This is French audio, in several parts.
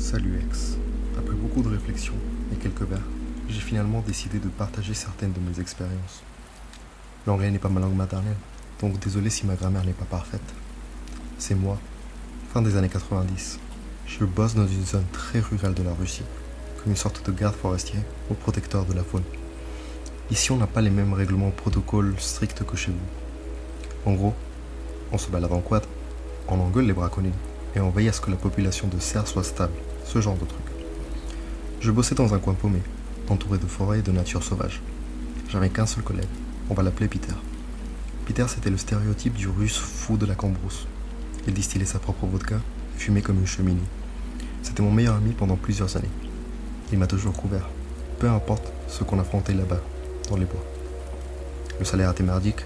Salut ex. Après beaucoup de réflexions et quelques verres, j'ai finalement décidé de partager certaines de mes expériences. L'anglais n'est pas ma langue maternelle, donc désolé si ma grammaire n'est pas parfaite. C'est moi, fin des années 90. Je bosse dans une zone très rurale de la Russie, comme une sorte de garde forestier ou protecteur de la faune. Ici, on n'a pas les mêmes règlements protocoles stricts que chez vous. En gros, on se balade en quad, on engueule les braconniers et on veille à ce que la population de cerfs soit stable, ce genre de truc. Je bossais dans un coin paumé, entouré de forêts et de nature sauvage. J'avais qu'un seul collègue, on va l'appeler Peter. Peter, c'était le stéréotype du russe fou de la cambrousse. Il distillait sa propre vodka, fumait comme une cheminée. C'était mon meilleur ami pendant plusieurs années. Il m'a toujours couvert, peu importe ce qu'on affrontait là-bas, dans les bois. Le salaire était merdique,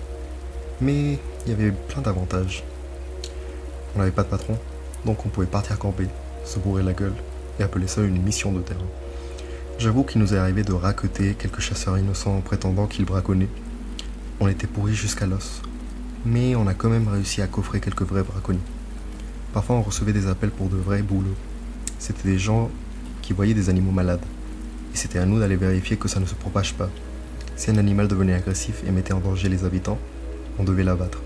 mais il y avait plein d'avantages. On n'avait pas de patron, donc on pouvait partir camper, se bourrer la gueule et appeler ça une mission de terrain. J'avoue qu'il nous est arrivé de racketter quelques chasseurs innocents prétendant qu'ils braconnaient. On était pourris jusqu'à l'os, mais on a quand même réussi à coffrer quelques vrais braconniers. Parfois on recevait des appels pour de vrais boulots. C'était des gens qui voyaient des animaux malades, et c'était à nous d'aller vérifier que ça ne se propage pas. Si un animal devenait agressif et mettait en danger les habitants, on devait l'abattre.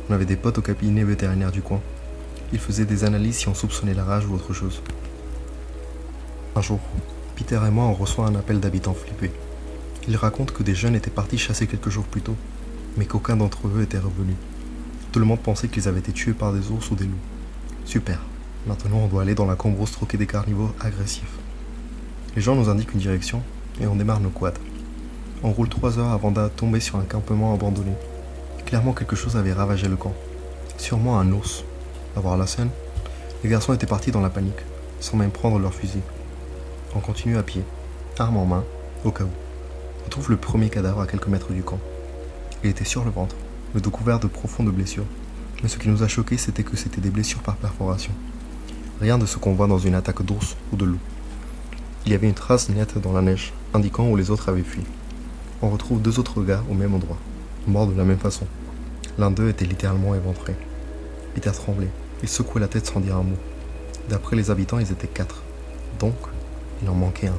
On avait des potes au cabinet vétérinaire du coin. Ils faisaient des analyses si on soupçonnait la rage ou autre chose. Un jour, Peter et moi on reçoit un appel d'habitants flippés. Ils racontent que des jeunes étaient partis chasser quelques jours plus tôt, mais qu'aucun d'entre eux était revenu. Tout le monde pensait qu'ils avaient été tués par des ours ou des loups. Super, maintenant on doit aller dans la cambrousse troquer des carnivores agressifs. Les gens nous indiquent une direction et on démarre nos quads. On roule 3 heures avant de tomber sur un campement abandonné. Clairement quelque chose avait ravagé le camp. Sûrement un ours. À voir la scène, les garçons étaient partis dans la panique, sans même prendre leurs fusils. On continue à pied, arme en main, au cas où. On trouve le premier cadavre à quelques mètres du camp. Il était sur le ventre, le dos couvert de profondes blessures. Mais ce qui nous a choqués, c'était que c'était des blessures par perforation. Rien de ce qu'on voit dans une attaque d'ours ou de loup. Il y avait une trace nette dans la neige, indiquant où les autres avaient fui. On retrouve 2 autres gars au même endroit, morts de la même façon. L'un d'eux était littéralement éventré. Peter tremblait, il secouait la tête sans dire un mot. D'après les habitants, ils étaient 4. Donc, il en manquait un.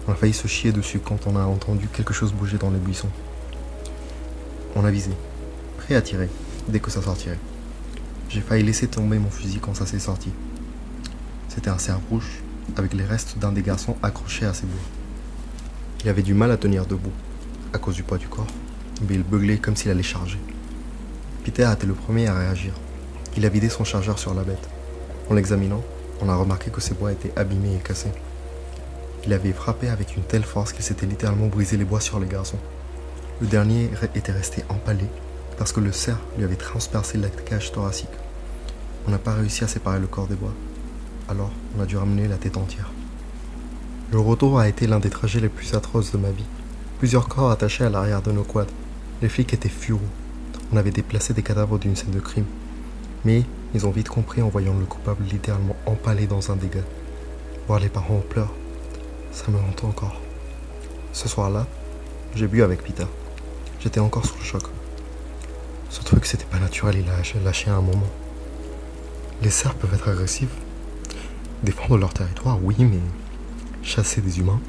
On a failli se chier dessus quand on a entendu quelque chose bouger dans les buissons. On a visé, prêt à tirer, dès que ça sortirait. J'ai failli laisser tomber mon fusil quand ça s'est sorti. C'était un cerf rouge, avec les restes d'un des garçons accrochés à ses bouts. Il avait du mal à tenir debout, à cause du poids du corps, mais il beuglait comme s'il allait charger. Peter a été le premier à réagir. Il a vidé son chargeur sur la bête. En l'examinant, on a remarqué que ses bois étaient abîmés et cassés. Il avait frappé avec une telle force qu'il s'était littéralement brisé les bois sur les garçons. Le dernier était resté empalé parce que le cerf lui avait transpercé la cage thoracique. On n'a pas réussi à séparer le corps des bois, alors on a dû ramener la tête entière. Le retour a été l'un des trajets les plus atroces de ma vie. Plusieurs corps attachés à l'arrière de nos quads. Les flics étaient fureux. On avait déplacé des cadavres d'une scène de crime. Mais ils ont vite compris en voyant le coupable littéralement empalé dans un dégât. Voir les parents en pleurs, ça me hante encore. Ce soir-là, j'ai bu avec Peter. J'étais encore sous le choc. Ce truc, c'était pas naturel, il a lâché à un moment. Les cerfs peuvent être agressifs. Défendre leur territoire, oui, mais chasser des humains,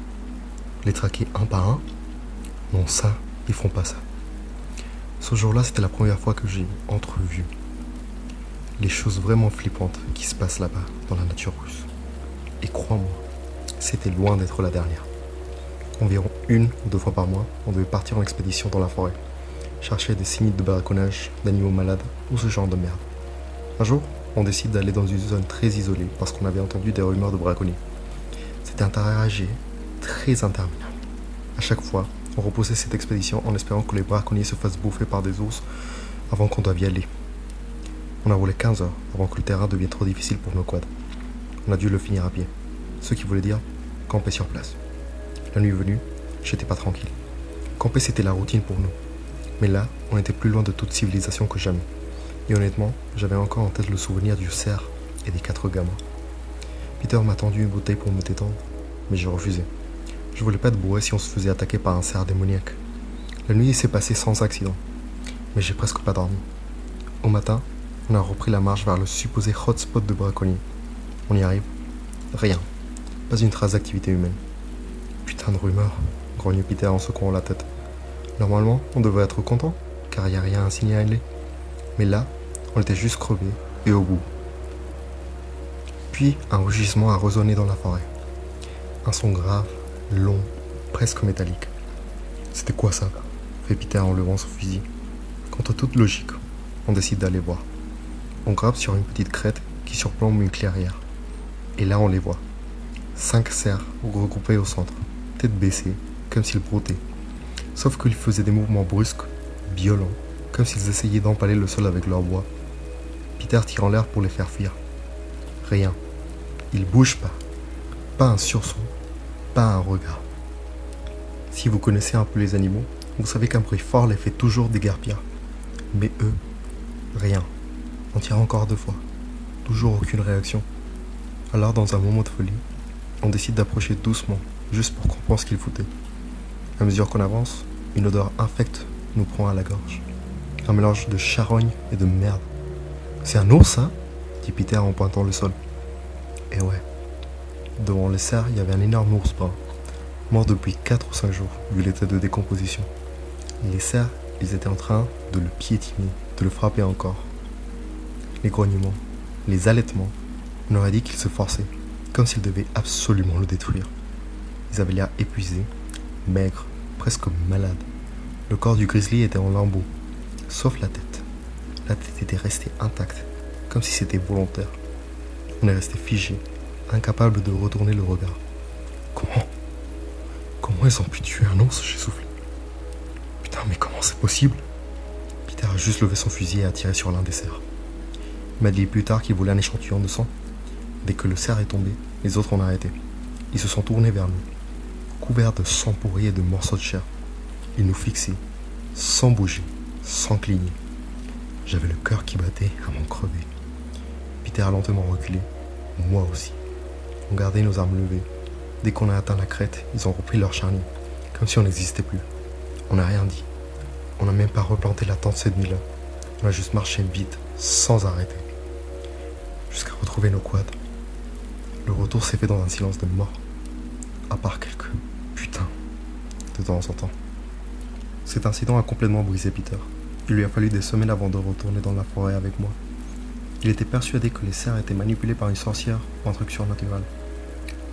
les traquer un par un, non, ça, ils font pas ça. Ce jour-là, c'était la première fois que j'ai entrevu les choses vraiment flippantes qui se passent là-bas, dans la nature russe. Et crois-moi, c'était loin d'être la dernière. Environ 1 ou 2 fois par mois, on devait partir en expédition dans la forêt, chercher des signes de braconnage, d'animaux malades ou ce genre de merde. Un jour, on décide d'aller dans une zone très isolée parce qu'on avait entendu des rumeurs de braconniers. C'était un trajet très interminable. À chaque fois, on repoussait cette expédition en espérant que les braconniers se fassent bouffer par des ours avant qu'on doive y aller. On a roulé 15 heures avant que le terrain devienne trop difficile pour nos quads. On a dû le finir à pied, ce qui voulait dire camper sur place. La nuit venue, j'étais pas tranquille. Camper, c'était la routine pour nous. Mais là, on était plus loin de toute civilisation que jamais. Et honnêtement, j'avais encore en tête le souvenir du cerf et des 4 gamins. Peter m'a tendu une bouteille pour me détendre, mais j'ai refusé. Je voulais pas être bourré si on se faisait attaquer par un cerf démoniaque. La nuit s'est passée sans accident, mais j'ai presque pas dormi. Au matin, on a repris la marche vers le supposé hotspot de braconniers. On y arrive. Rien. Pas une trace d'activité humaine. Putain de rumeur, grogne Peter en secouant la tête. Normalement, on devrait être content, car il n'y a rien à signaler. Mais là, on était juste crevés et au bout. Puis, un rugissement a résonné dans la forêt. Un son grave, long, presque métallique. C'était quoi ça? Fait Peter en levant son fusil. Contre toute logique, on décide d'aller voir. On grimpe sur une petite crête qui surplombe une clairière. Et là, on les voit. 5 cerfs regroupés au centre, tête baissée, comme s'ils broutaient. Sauf qu'ils faisaient des mouvements brusques, violents, comme s'ils essayaient d'empaler le sol avec leur bois. Peter tire en l'air pour les faire fuir. Rien. Ils bougent pas. Pas un sursaut, pas un regard. Si vous connaissez un peu les animaux, vous savez qu'un bruit fort les fait toujours déguerpir. Mais eux, rien. On tire encore 2 fois. Toujours aucune réaction. Alors, dans un moment de folie, on décide d'approcher doucement, juste pour comprendre ce qu'ils foutaient. À mesure qu'on avance, une odeur infecte nous prend à la gorge. Un mélange de charogne et de merde. C'est un ours, ça? Dit Peter en pointant le sol. Et ouais, devant les cerfs, il y avait un énorme ours brun, mort depuis 4 ou 5 jours, vu l'état de décomposition. Les cerfs, ils étaient en train de le piétiner, de le frapper encore. Les grognements, les halètements, on aurait dit qu'ils se forçaient, comme s'ils devaient absolument le détruire. Ils avaient l'air épuisés, maigres, presque malades. Le corps du grizzly était en lambeaux, sauf la tête. La tête était restée intacte, comme si c'était volontaire. On est resté figé, incapable de retourner le regard. Comment ils ont pu tuer un ours? J'ai soufflé. Putain, mais comment c'est possible? Peter a juste levé son fusil et a tiré sur l'un des cerfs. Il m'a dit plus tard qu'il voulait un échantillon de sang. Dès que le cerf est tombé, les autres ont arrêté. Ils se sont tournés vers nous, couverts de sang pourri et de morceaux de chair. Ils nous fixaient, sans bouger, sans cligner. J'avais le cœur qui battait à m'en crever. Peter a lentement reculé, moi aussi. On gardait nos armes levées. Dès qu'on a atteint la crête, ils ont repris leur charnier, comme si on n'existait plus. On n'a rien dit. On n'a même pas replanté la tente cette nuit-là. On a juste marché vite, sans arrêter. Jusqu'à retrouver nos quads. Le retour s'est fait dans un silence de mort. À part quelques putains de temps en temps. Cet incident a complètement brisé Peter. Il lui a fallu des semaines avant de retourner dans la forêt avec moi. Il était persuadé que les cerfs étaient manipulés par une sorcière ou un truc surnaturel.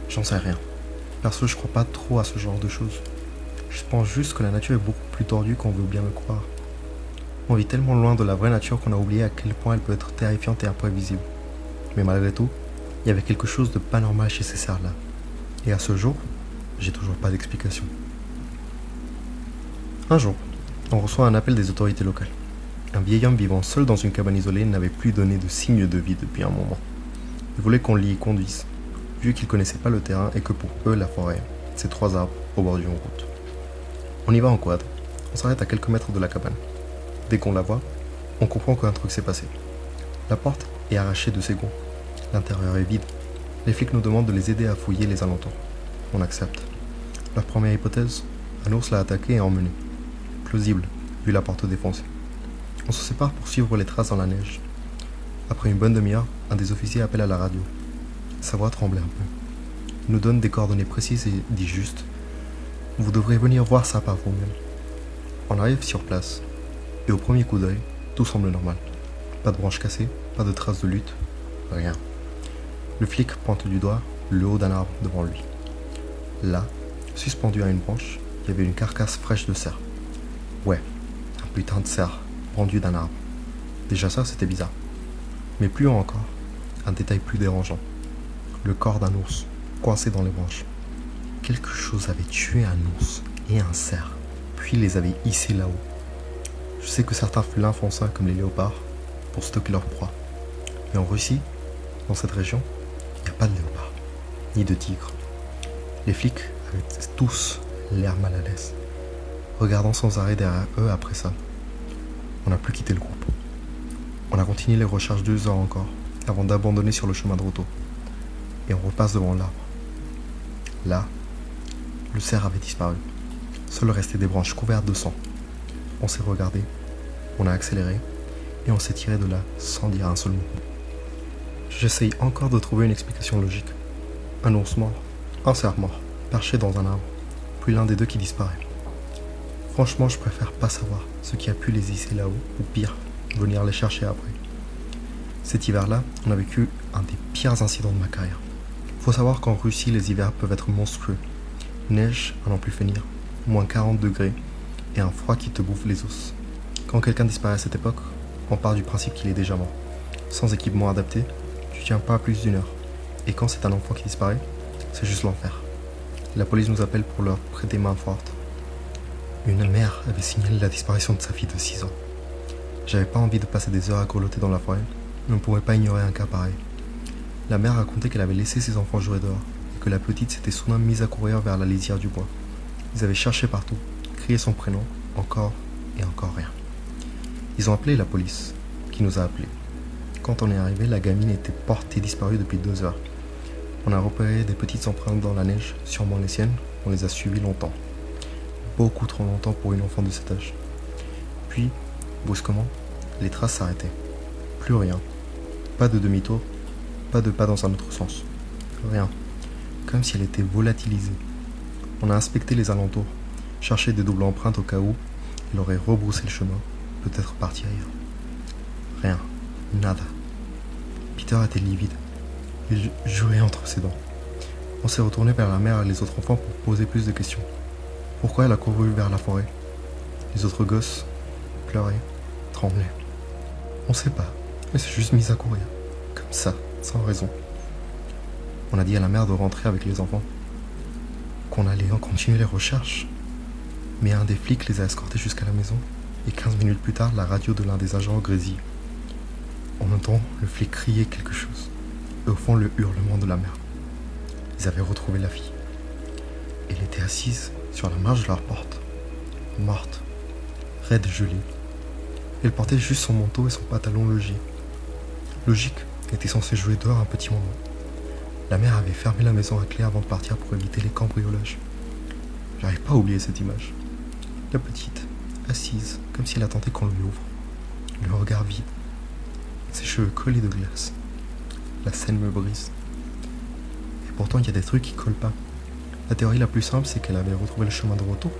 J'en sais rien. Perso, je crois pas trop à ce genre de choses. Je pense juste que la nature est beaucoup plus tordue qu'on veut bien le croire. On vit tellement loin de la vraie nature qu'on a oublié à quel point elle peut être terrifiante et imprévisible. Mais malgré tout, il y avait quelque chose de pas normal chez ces cerfs-là. Et à ce jour, j'ai toujours pas d'explication. Un jour, on reçoit un appel des autorités locales. Un vieil homme vivant seul dans une cabane isolée n'avait plus donné de signe de vie depuis un moment. Il voulait qu'on l'y conduise, vu qu'ils connaissaient pas le terrain et que pour eux, la forêt, c'est 3 arbres au bord d'une route. On y va en quad. On s'arrête à quelques mètres de la cabane. Dès qu'on la voit, on comprend qu'un truc s'est passé. La porte est arrachée de ses gonds. L'intérieur est vide. Les flics nous demandent de les aider à fouiller les alentours. On accepte. Leur première hypothèse, un ours l'a attaqué et emmené. Plausible, vu la porte défoncée. On se sépare pour suivre les traces dans la neige. Après une bonne demi-heure, un des officiers appelle à la radio. Sa voix tremblait un peu. Il nous donne des coordonnées précises et dit juste « Vous devrez venir voir ça par vous-même ». On arrive sur place, et au premier coup d'œil, tout semble normal. Pas de branches cassées, pas de traces de lutte, rien. Le flic pointe du doigt le haut d'un arbre devant lui. Là, suspendu à une branche, il y avait une carcasse fraîche de cerf. Ouais, un putain de cerf, pendu d'un arbre. Déjà ça, c'était bizarre. Mais plus haut encore, un détail plus dérangeant. Le corps d'un ours, coincé dans les branches. Quelque chose avait tué un ours et un cerf, puis les avait hissés là-haut. Je sais que certains félins font ça comme les léopards, pour stocker leur proie. Mais en Russie, dans cette région, il n'y a pas de léopard, ni de tigre. Les flics avaient tous l'air mal à l'aise, regardant sans arrêt derrière eux après ça. On n'a plus quitté le groupe. On a continué les recherches 2 heures encore, avant d'abandonner sur le chemin de retour. Et on repasse devant l'arbre. Là, le cerf avait disparu. Seul restait des branches couvertes de sang. On s'est regardé, on a accéléré, et on s'est tiré de là sans dire un seul mot. J'essaye encore de trouver une explication logique. Un ours mort, un cerf mort, perché dans un arbre, puis l'un des deux qui disparaît. Franchement, je préfère pas savoir ce qui a pu les hisser là-haut, ou pire, venir les chercher après. Cet hiver-là, on a vécu un des pires incidents de ma carrière. Faut savoir qu'en Russie, les hivers peuvent être monstrueux. Neige à n'en plus finir, moins 40 degrés, et un froid qui te bouffe les os. Quand quelqu'un disparaît à cette époque, on part du principe qu'il est déjà mort. Sans équipement adapté, tu tiens pas à plus d'1 heure. Et quand c'est un enfant qui disparaît, c'est juste l'enfer. La police nous appelle pour leur prêter main forte. Une mère avait signalé la disparition de sa fille de 6 ans. J'avais pas envie de passer des heures à grelotter dans la forêt, mais on ne pouvait pas ignorer un cas pareil. La mère racontait qu'elle avait laissé ses enfants jouer dehors, et que la petite s'était soudain mise à courir vers la lisière du bois. Ils avaient cherché partout, crié son prénom, encore et encore rien. Ils ont appelé la police, qui nous a appelés. Quand on est arrivé, la gamine était portée disparue depuis 2 heures. On a repéré des petites empreintes dans la neige, sûrement les siennes, on les a suivies longtemps. Beaucoup trop longtemps pour une enfant de cet âge. Puis, brusquement, les traces s'arrêtaient. Plus rien. Pas de demi-tour, pas de pas dans un autre sens. Rien. Comme si elle était volatilisée. On a inspecté les alentours, cherché des doubles empreintes au cas où elle aurait rebroussé le chemin, peut-être parti ailleurs. Rien. Nada. Peter était livide. Il jurait entre ses dents. On s'est retourné vers la mère et les autres enfants pour poser plus de questions. Pourquoi elle a couru vers la forêt? Les autres gosses pleuraient, tremblaient. On sait pas. Elle s'est juste mise à courir. Comme ça, sans raison. On a dit à la mère de rentrer avec les enfants. Qu'on allait en continuer les recherches. Mais un des flics les a escortés jusqu'à la maison. Et 15 minutes plus tard, la radio de l'un des agents grésille. On entend le flic crier quelque chose. Et au fond, le hurlement de la mère. Ils avaient retrouvé la fille. Elle était assise sur la marge de leur porte. Morte. Raide gelée. Elle portait juste son manteau et son pantalon légers. Logique, elle était censée jouer dehors un petit moment. La mère avait fermé la maison à clé avant de partir pour éviter les cambriolages. J'arrive pas à oublier cette image. La petite, assise, comme si elle attendait qu'on lui ouvre. Le regard vide. Ses cheveux collés de glace. La scène me brise. Et pourtant, il y a des trucs qui collent pas. La théorie la plus simple, c'est qu'elle avait retrouvé le chemin de retour,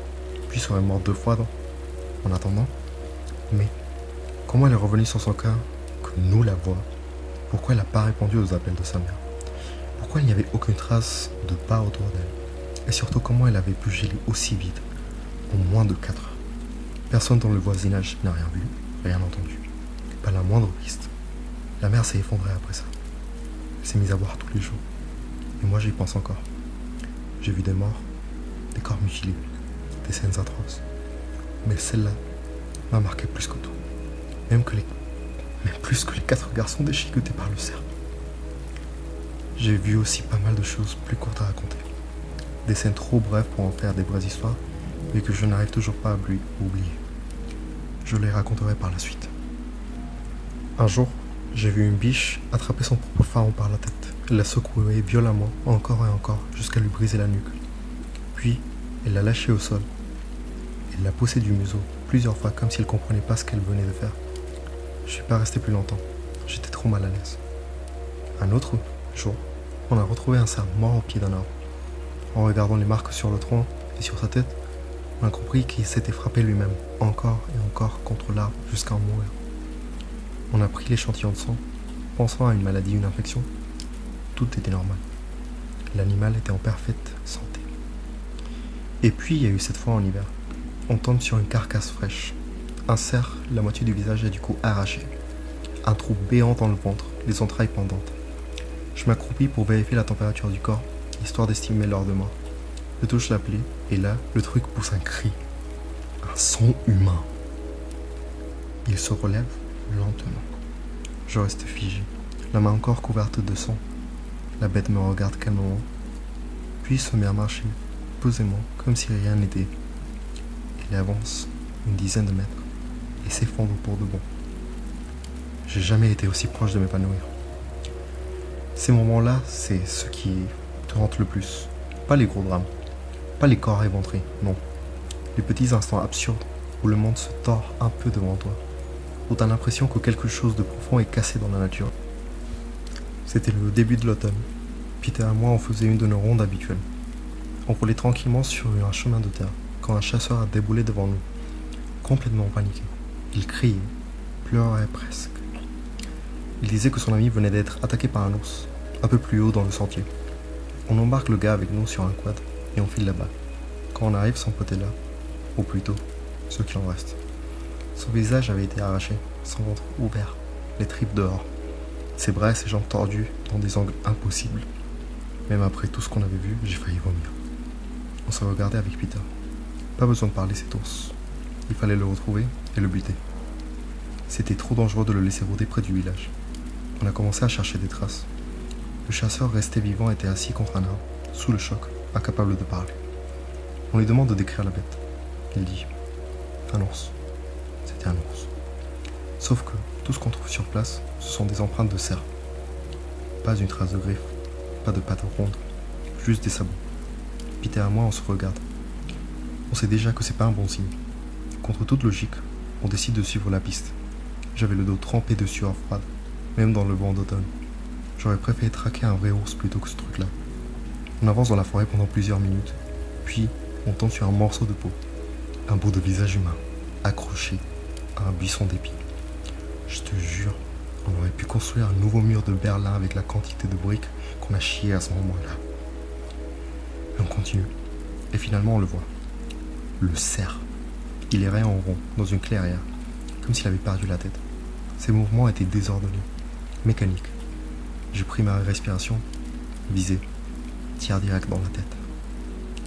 puis serait morte 2 fois en attendant. Mais comment elle est revenue sur son cas, que nous la voix? Pourquoi elle n'a pas répondu aux appels de sa mère? Pourquoi il n'y avait aucune trace de pas autour d'elle? Et surtout, comment elle avait pu geler aussi vite, en moins de 4 heures? Personne dans le voisinage n'a rien vu, rien entendu. Pas la moindre piste. La mère s'est effondrée après ça. Elle s'est mise à boire tous les jours. Et moi, j'y pense encore. J'ai vu des morts, des corps mutilés, des scènes atroces. Mais celle-là m'a marqué plus que tout. Même plus que les 4 garçons déchiquetés par le cerf. J'ai vu aussi pas mal de choses plus courtes à raconter. Des scènes trop brèves pour en faire des vraies histoires, mais que je n'arrive toujours pas à oublier. Je les raconterai par la suite. Un jour, j'ai vu une biche attraper son propre pharaon par la tête. Elle l'a secoué violemment, encore et encore, jusqu'à lui briser la nuque. Puis, elle l'a lâché au sol. Elle l'a poussé du museau, plusieurs fois, comme si elle comprenait pas ce qu'elle venait de faire. Je suis pas resté plus longtemps. J'étais trop mal à l'aise. Un autre jour, on a retrouvé un cerf mort au pied d'un arbre. En regardant les marques sur le tronc et sur sa tête, on a compris qu'il s'était frappé lui-même, encore et encore, contre l'arbre, jusqu'à en mourir. On a pris l'échantillon de sang, pensant à une maladie, une infection. Tout était normal. L'animal était en parfaite santé. Et puis, il y a eu cette fois en hiver. On tombe sur une carcasse fraîche. Un cerf, la moitié du visage est du coup arraché. Un trou béant dans le ventre, les entrailles pendantes. Je m'accroupis pour vérifier la température du corps, histoire d'estimer l'heure de mort. Je touche la plaie, et là, le truc pousse un cri. Un son humain. Il se relève lentement. Je reste figé, la main encore couverte de sang. La bête me regarde calmement, puis se met à marcher, posément, comme si rien n'était. Elle avance une dizaine de mètres et s'effondre pour de bon. J'ai jamais été aussi proche de m'épanouir. Ces moments-là, c'est ce qui te hante le plus. Pas les gros drames, pas les corps éventrés, non. Les petits instants absurdes où le monde se tord un peu devant toi, où t'as l'impression que quelque chose de profond est cassé dans la nature. C'était le début de l'automne. Peter et moi on faisait une de nos rondes habituelles. On roulait tranquillement sur un chemin de terre quand un chasseur a déboulé devant nous, complètement paniqué. Il criait, pleurait presque. Il disait que son ami venait d'être attaqué par un ours, un peu plus haut dans le sentier. On embarque le gars avec nous sur un quad et on file là-bas. Quand on arrive, son pote est là, ou plutôt, ce qu'il en reste. Son visage avait été arraché, son ventre ouvert, les tripes dehors, ses bras et ses jambes tordus dans des angles impossibles. Même après tout ce qu'on avait vu, j'ai failli vomir. On se regardait avec Peter. Pas besoin de parler cet ours. Il fallait le retrouver et le buter. C'était trop dangereux de le laisser rôder près du village. On a commencé à chercher des traces. Le chasseur resté vivant était assis contre un arbre, sous le choc, incapable de parler. On lui demande de décrire la bête. Il dit « Un ours. C'était un ours. » Sauf que tout ce qu'on trouve sur place, ce sont des empreintes de cerf. Pas une trace de griffe, pas de pattes rondes, juste des sabots. Peter et moi, on se regarde. On sait déjà que c'est pas un bon signe. Contre toute logique, on décide de suivre la piste. J'avais le dos trempé de sueur froide, même dans le vent d'automne. J'aurais préféré traquer un vrai ours plutôt que ce truc-là. On avance dans la forêt pendant plusieurs minutes, puis on tombe sur un morceau de peau, un bout de visage humain, accroché à un buisson d'épis. Je te jure, on aurait pu construire un nouveau mur de Berlin avec la quantité de briques qu'on a chié à ce moment-là. Mais on continue, et finalement on le voit. Le cerf. Il errait en rond, dans une clairière, comme s'il avait perdu la tête. Ses mouvements étaient désordonnés, mécaniques. J'ai pris ma respiration, visé, tir direct dans la tête.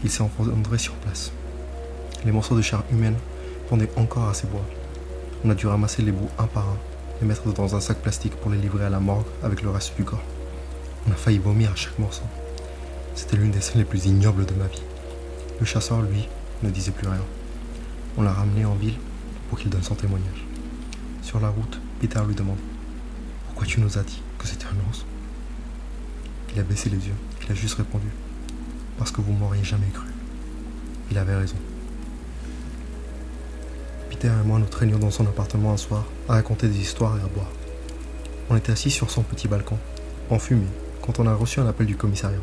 Il s'est effondré sur place. Les morceaux de chair humaine pendaient encore à ses bois. On a dû ramasser les bouts un par un, les mettre dans un sac plastique pour les livrer à la morgue avec le reste du corps. On a failli vomir à chaque morceau. C'était l'une des scènes les plus ignobles de ma vie. Le chasseur, lui, ne disait plus rien. On l'a ramené en ville pour qu'il donne son témoignage. Sur la route, Peter lui demande « Pourquoi tu nous as dit que c'était un ours ?» Il a baissé les yeux. Il a juste répondu « Parce que vous m'auriez jamais cru. » Il avait raison. Peter et moi nous traînions dans son appartement un soir à raconter des histoires et à boire. On était assis sur son petit balcon, enfumé, quand on a reçu un appel du commissariat.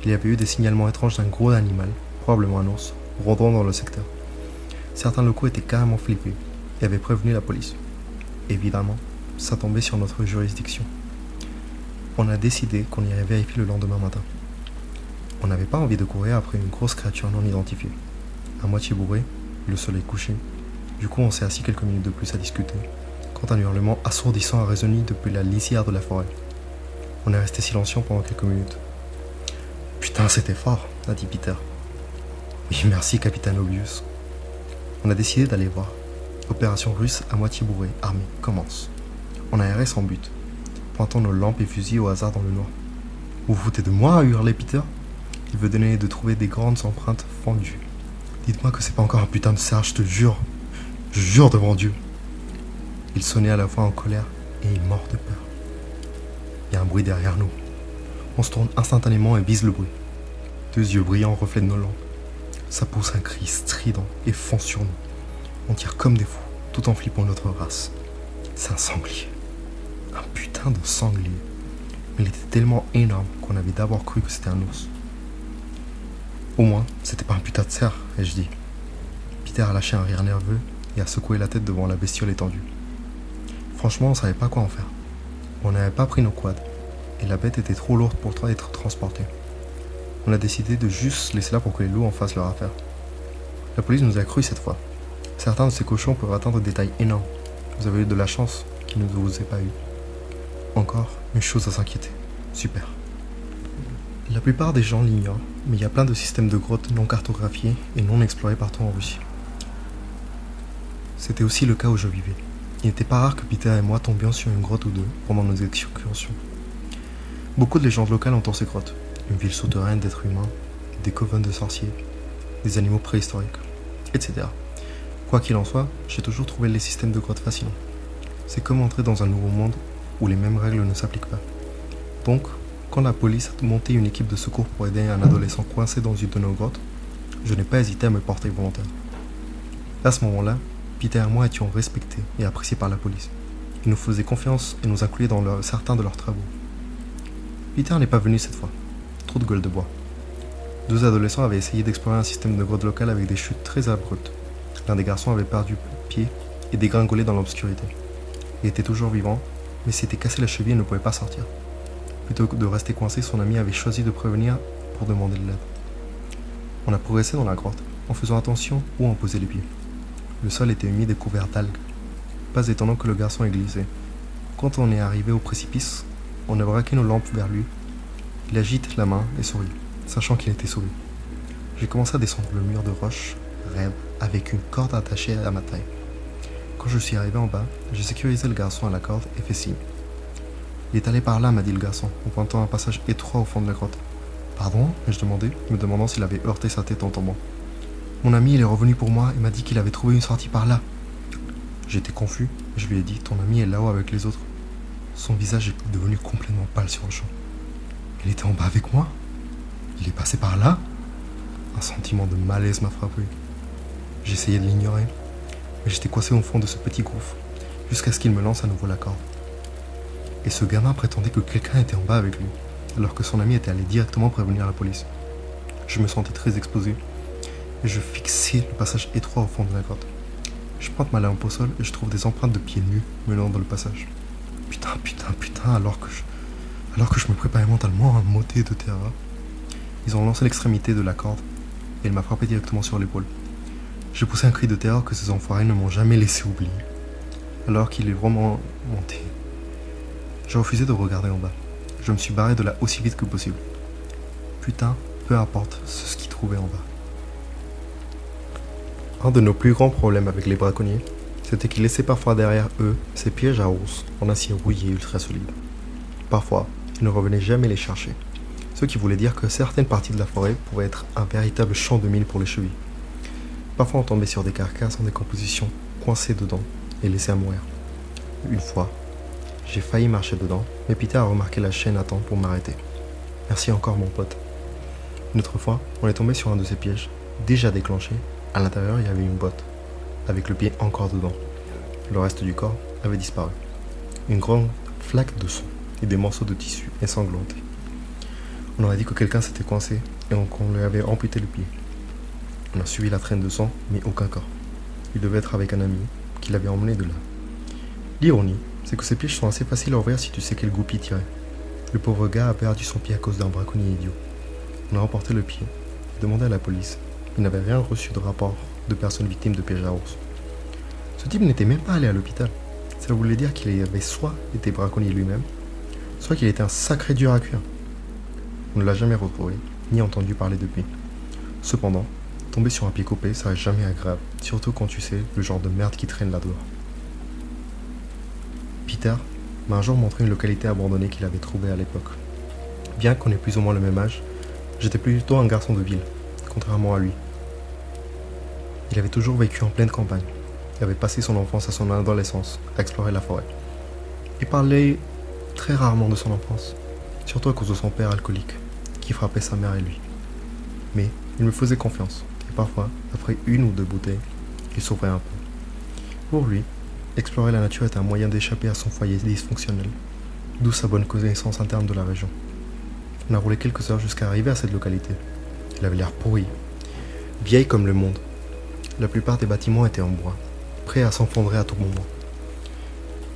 Il y avait eu des signalements étranges d'un gros animal, probablement un ours, rôdant dans le secteur. Certains locaux étaient carrément flippés et avaient prévenu la police. Évidemment, ça tombait sur notre juridiction. On a décidé qu'on irait vérifier le lendemain matin. On n'avait pas envie de courir après une grosse créature non identifiée. À moitié bourré, le soleil couché. Du coup, on s'est assis quelques minutes de plus à discuter, quand un hurlement assourdissant a résonné depuis la lisière de la forêt. On est resté silencieux pendant quelques minutes. « Putain, c'était fort », a dit Peter. « Oui, merci, capitaine Obius. » On a décidé d'aller voir. Opération russe à moitié bourré, armée, commence. On a erré sans but, pointant nos lampes et fusils au hasard dans le noir. « Vous vous foutez de moi ?» a hurlé Peter. Il veut donner de trouver des grandes empreintes fendues. « Dites-moi que c'est pas encore un putain de cerf, je te jure. Je jure devant Dieu. » Il sonnait à la fois en colère et il mord de peur. Il y a un bruit derrière nous. On se tourne instantanément et vise le bruit. Deux yeux brillants reflètent nos lampes. Ça pousse un cri strident et fonce sur nous. On tire comme des fous, tout en flippant notre race. C'est un sanglier. Un putain de sanglier. Mais il était tellement énorme qu'on avait d'abord cru que c'était un ours. Au moins, c'était pas un putain de cerf, ai-je dit. Peter a lâché un rire nerveux et a secoué la tête devant la bestiole étendue. Franchement, on savait pas quoi en faire. On n'avait pas pris nos quads, et la bête était trop lourde pour être transportée. On a décidé de juste laisser là pour que les loups en fassent leur affaire. La police nous a cru cette fois. Certains de ces cochons peuvent atteindre des tailles énormes. Vous avez eu de la chance qu'ils ne vous aient pas eu. Encore une chose à s'inquiéter. Super. La plupart des gens l'ignorent, mais il y a plein de systèmes de grottes non cartographiés et non explorés partout en Russie. C'était aussi le cas où je vivais. Il n'était pas rare que Peter et moi tombions sur une grotte ou deux pendant nos excursions. Beaucoup de légendes locales entourent ces grottes. Une ville souterraine d'êtres humains, des covens de sorciers, des animaux préhistoriques, etc. Quoi qu'il en soit, j'ai toujours trouvé les systèmes de grottes fascinants. C'est comme entrer dans un nouveau monde où les mêmes règles ne s'appliquent pas. Donc, quand la police a monté une équipe de secours pour aider un adolescent coincé dans une de nos grottes, je n'ai pas hésité à me porter volontaire. À ce moment-là, Peter et moi étions respectés et appréciés par la police. Ils nous faisaient confiance et nous incluaient dans certains de leurs travaux. Peter n'est pas venu cette fois. trou de gueule de bois. Deux adolescents avaient essayé d'explorer un système de grotte locale avec des chutes très abruptes. L'un des garçons avait perdu pied et dégringolé dans l'obscurité. Il était toujours vivant, mais s'était cassé la cheville et ne pouvait pas sortir. Plutôt que de rester coincé, son ami avait choisi de prévenir pour demander de l'aide. On a progressé dans la grotte, en faisant attention où on posait les pieds. Le sol était humide et couvert d'algues. Pas étonnant que le garçon ait glissé. Quand on est arrivé au précipice, on a braqué nos lampes vers lui. Il agite la main et sourit, sachant qu'il était sauvé. J'ai commencé à descendre le mur de roche, raide, avec une corde attachée à ma taille. Quand je suis arrivé en bas, j'ai sécurisé le garçon à la corde et fait signe. Il est allé par là, m'a dit le garçon, en pointant un passage étroit au fond de la grotte. Pardon, ai-je demandé, me demandant s'il avait heurté sa tête en tombant. Mon ami, il est revenu pour moi et m'a dit qu'il avait trouvé une sortie par là. J'étais confus et je lui ai dit, ton ami est là-haut avec les autres. Son visage est devenu complètement pâle sur le champ. Il était en bas avec moi? Il est passé par là? Un sentiment de malaise m'a frappé. J'essayais de l'ignorer, mais j'étais coincé au fond de ce petit gouffre, jusqu'à ce qu'il me lance à nouveau la corde. Et ce gamin prétendait que quelqu'un était en bas avec lui, alors que son ami était allé directement prévenir la police. Je me sentais très exposé, et je fixais le passage étroit au fond de la grotte. Je pointe ma lampe au sol et je trouve des empreintes de pieds nus menant dans le passage. Putain, alors que je me préparais mentalement à m'ôter de terreur. Ils ont lancé l'extrémité de la corde, et elle m'a frappé directement sur l'épaule. J'ai poussé un cri de terreur que ces enfoirés ne m'ont jamais laissé oublier, alors qu'il est vraiment monté. J'ai refusé de regarder en bas. Je me suis barré de là aussi vite que possible. Putain, peu importe ce qu'ils trouvaient en bas. Un de nos plus grands problèmes avec les braconniers, c'était qu'ils laissaient parfois derrière eux ces pièges à ours en acier rouillé ultra solide. Parfois, ils ne revenaient jamais les chercher, ce qui voulait dire que certaines parties de la forêt pouvaient être un véritable champ de mine pour les chevilles. Parfois on tombait sur des carcasses en décomposition, coincées dedans et laissées à mourir. Une fois, j'ai failli marcher dedans, mais Peter a remarqué la chaîne à temps pour m'arrêter. Merci encore mon pote. Une autre fois, on est tombé sur un de ces pièges, déjà déclenché. À l'intérieur, il y avait une botte, avec le pied encore dedans. Le reste du corps avait disparu. Une grande flaque de sang et des morceaux de tissu ensanglantés. On aurait dit que quelqu'un s'était coincé et qu'on lui avait amputé le pied. On a suivi la traîne de sang, mais aucun corps. Il devait être avec un ami qui l'avait emmené de là. L'ironie, c'est que ces pièges sont assez faciles à ouvrir si tu sais quel goupille tirer. Le pauvre gars a perdu son pied à cause d'un braconnier idiot. On a remporté le pied et demandé à la police. Il n'avait rien reçu de rapport de personnes victimes de pièges à ours. Ce type n'était même pas allé à l'hôpital. Ça voulait dire qu'il avait soit été braconnier lui-même, soit qu'il était un sacré dur à cuire. On ne l'a jamais retrouvé, ni entendu parler depuis. Cependant, tomber sur un pied coupé, ça reste jamais agréable, surtout quand tu sais le genre de merde qui traîne là-dehors. Peter m'a un jour montré une localité abandonnée qu'il avait trouvée à l'époque. Bien qu'on ait plus ou moins le même âge, j'étais plutôt un garçon de ville, contrairement à lui. Il avait toujours vécu en pleine campagne. Il avait passé son enfance à son adolescence à explorer la forêt. Il parlait très rarement de son enfance, surtout à cause de son père alcoolique, qui frappait sa mère et lui. Mais il me faisait confiance, et parfois, après une ou deux bouteilles, il s'ouvrait un peu. Pour lui, explorer la nature était un moyen d'échapper à son foyer dysfonctionnel, d'où sa bonne connaissance interne de la région. On a roulé quelques heures jusqu'à arriver à cette localité. Elle avait l'air pourrie, vieille comme le monde. La plupart des bâtiments étaient en bois, prêts à s'enfondrer à tout moment.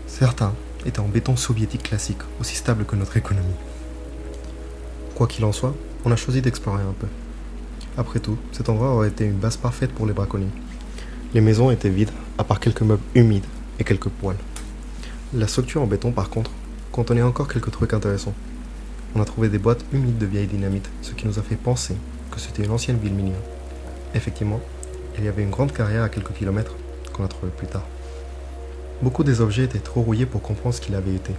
Certains étaient en béton soviétique classique, aussi stable que notre économie. Quoi qu'il en soit, on a choisi d'explorer un peu. Après tout, cet endroit aurait été une base parfaite pour les braconniers. Les maisons étaient vides, à part quelques meubles humides et quelques poêles. La structure en béton, par contre, contenait encore quelques trucs intéressants. On a trouvé des boîtes humides de vieille dynamite, ce qui nous a fait penser que c'était une ancienne ville minière. Effectivement, il y avait une grande carrière à quelques kilomètres qu'on a trouvé plus tard. Beaucoup des objets étaient trop rouillés pour comprendre ce qu'il avait été.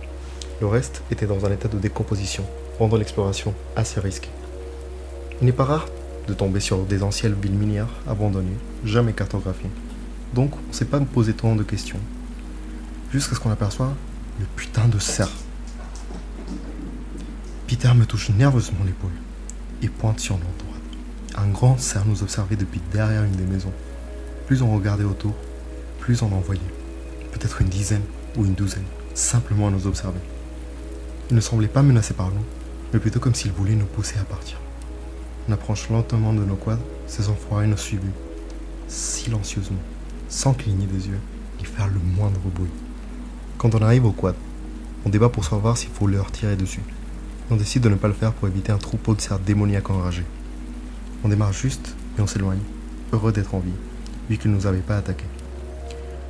Le reste était dans un état de décomposition, rendant l'exploration assez risquée. Il n'est pas rare de tomber sur des anciennes villes minières abandonnées, jamais cartographiées. Donc on ne s'est pas posé tant de questions. Jusqu'à ce qu'on aperçoive le putain de cerf. Peter me touche nerveusement l'épaule et pointe sur notre droite. Un grand cerf nous observait depuis derrière une des maisons. Plus on regardait autour, plus on en voyait. Peut-être une dizaine ou une douzaine, simplement à nous observer. Il ne semblait pas menacé par nous, mais plutôt comme s'ils voulaient nous pousser à partir. On approche lentement de nos quads, ces enfoirés nous suivent, silencieusement, sans cligner des yeux, ni faire le moindre bruit. Quand on arrive au quad, on débat pour savoir s'il faut leur tirer dessus. On décide de ne pas le faire pour éviter un troupeau de cerfs démoniaques enragés. On démarre juste et on s'éloigne, heureux d'être en vie, vu qu'ils ne nous avaient pas attaqués.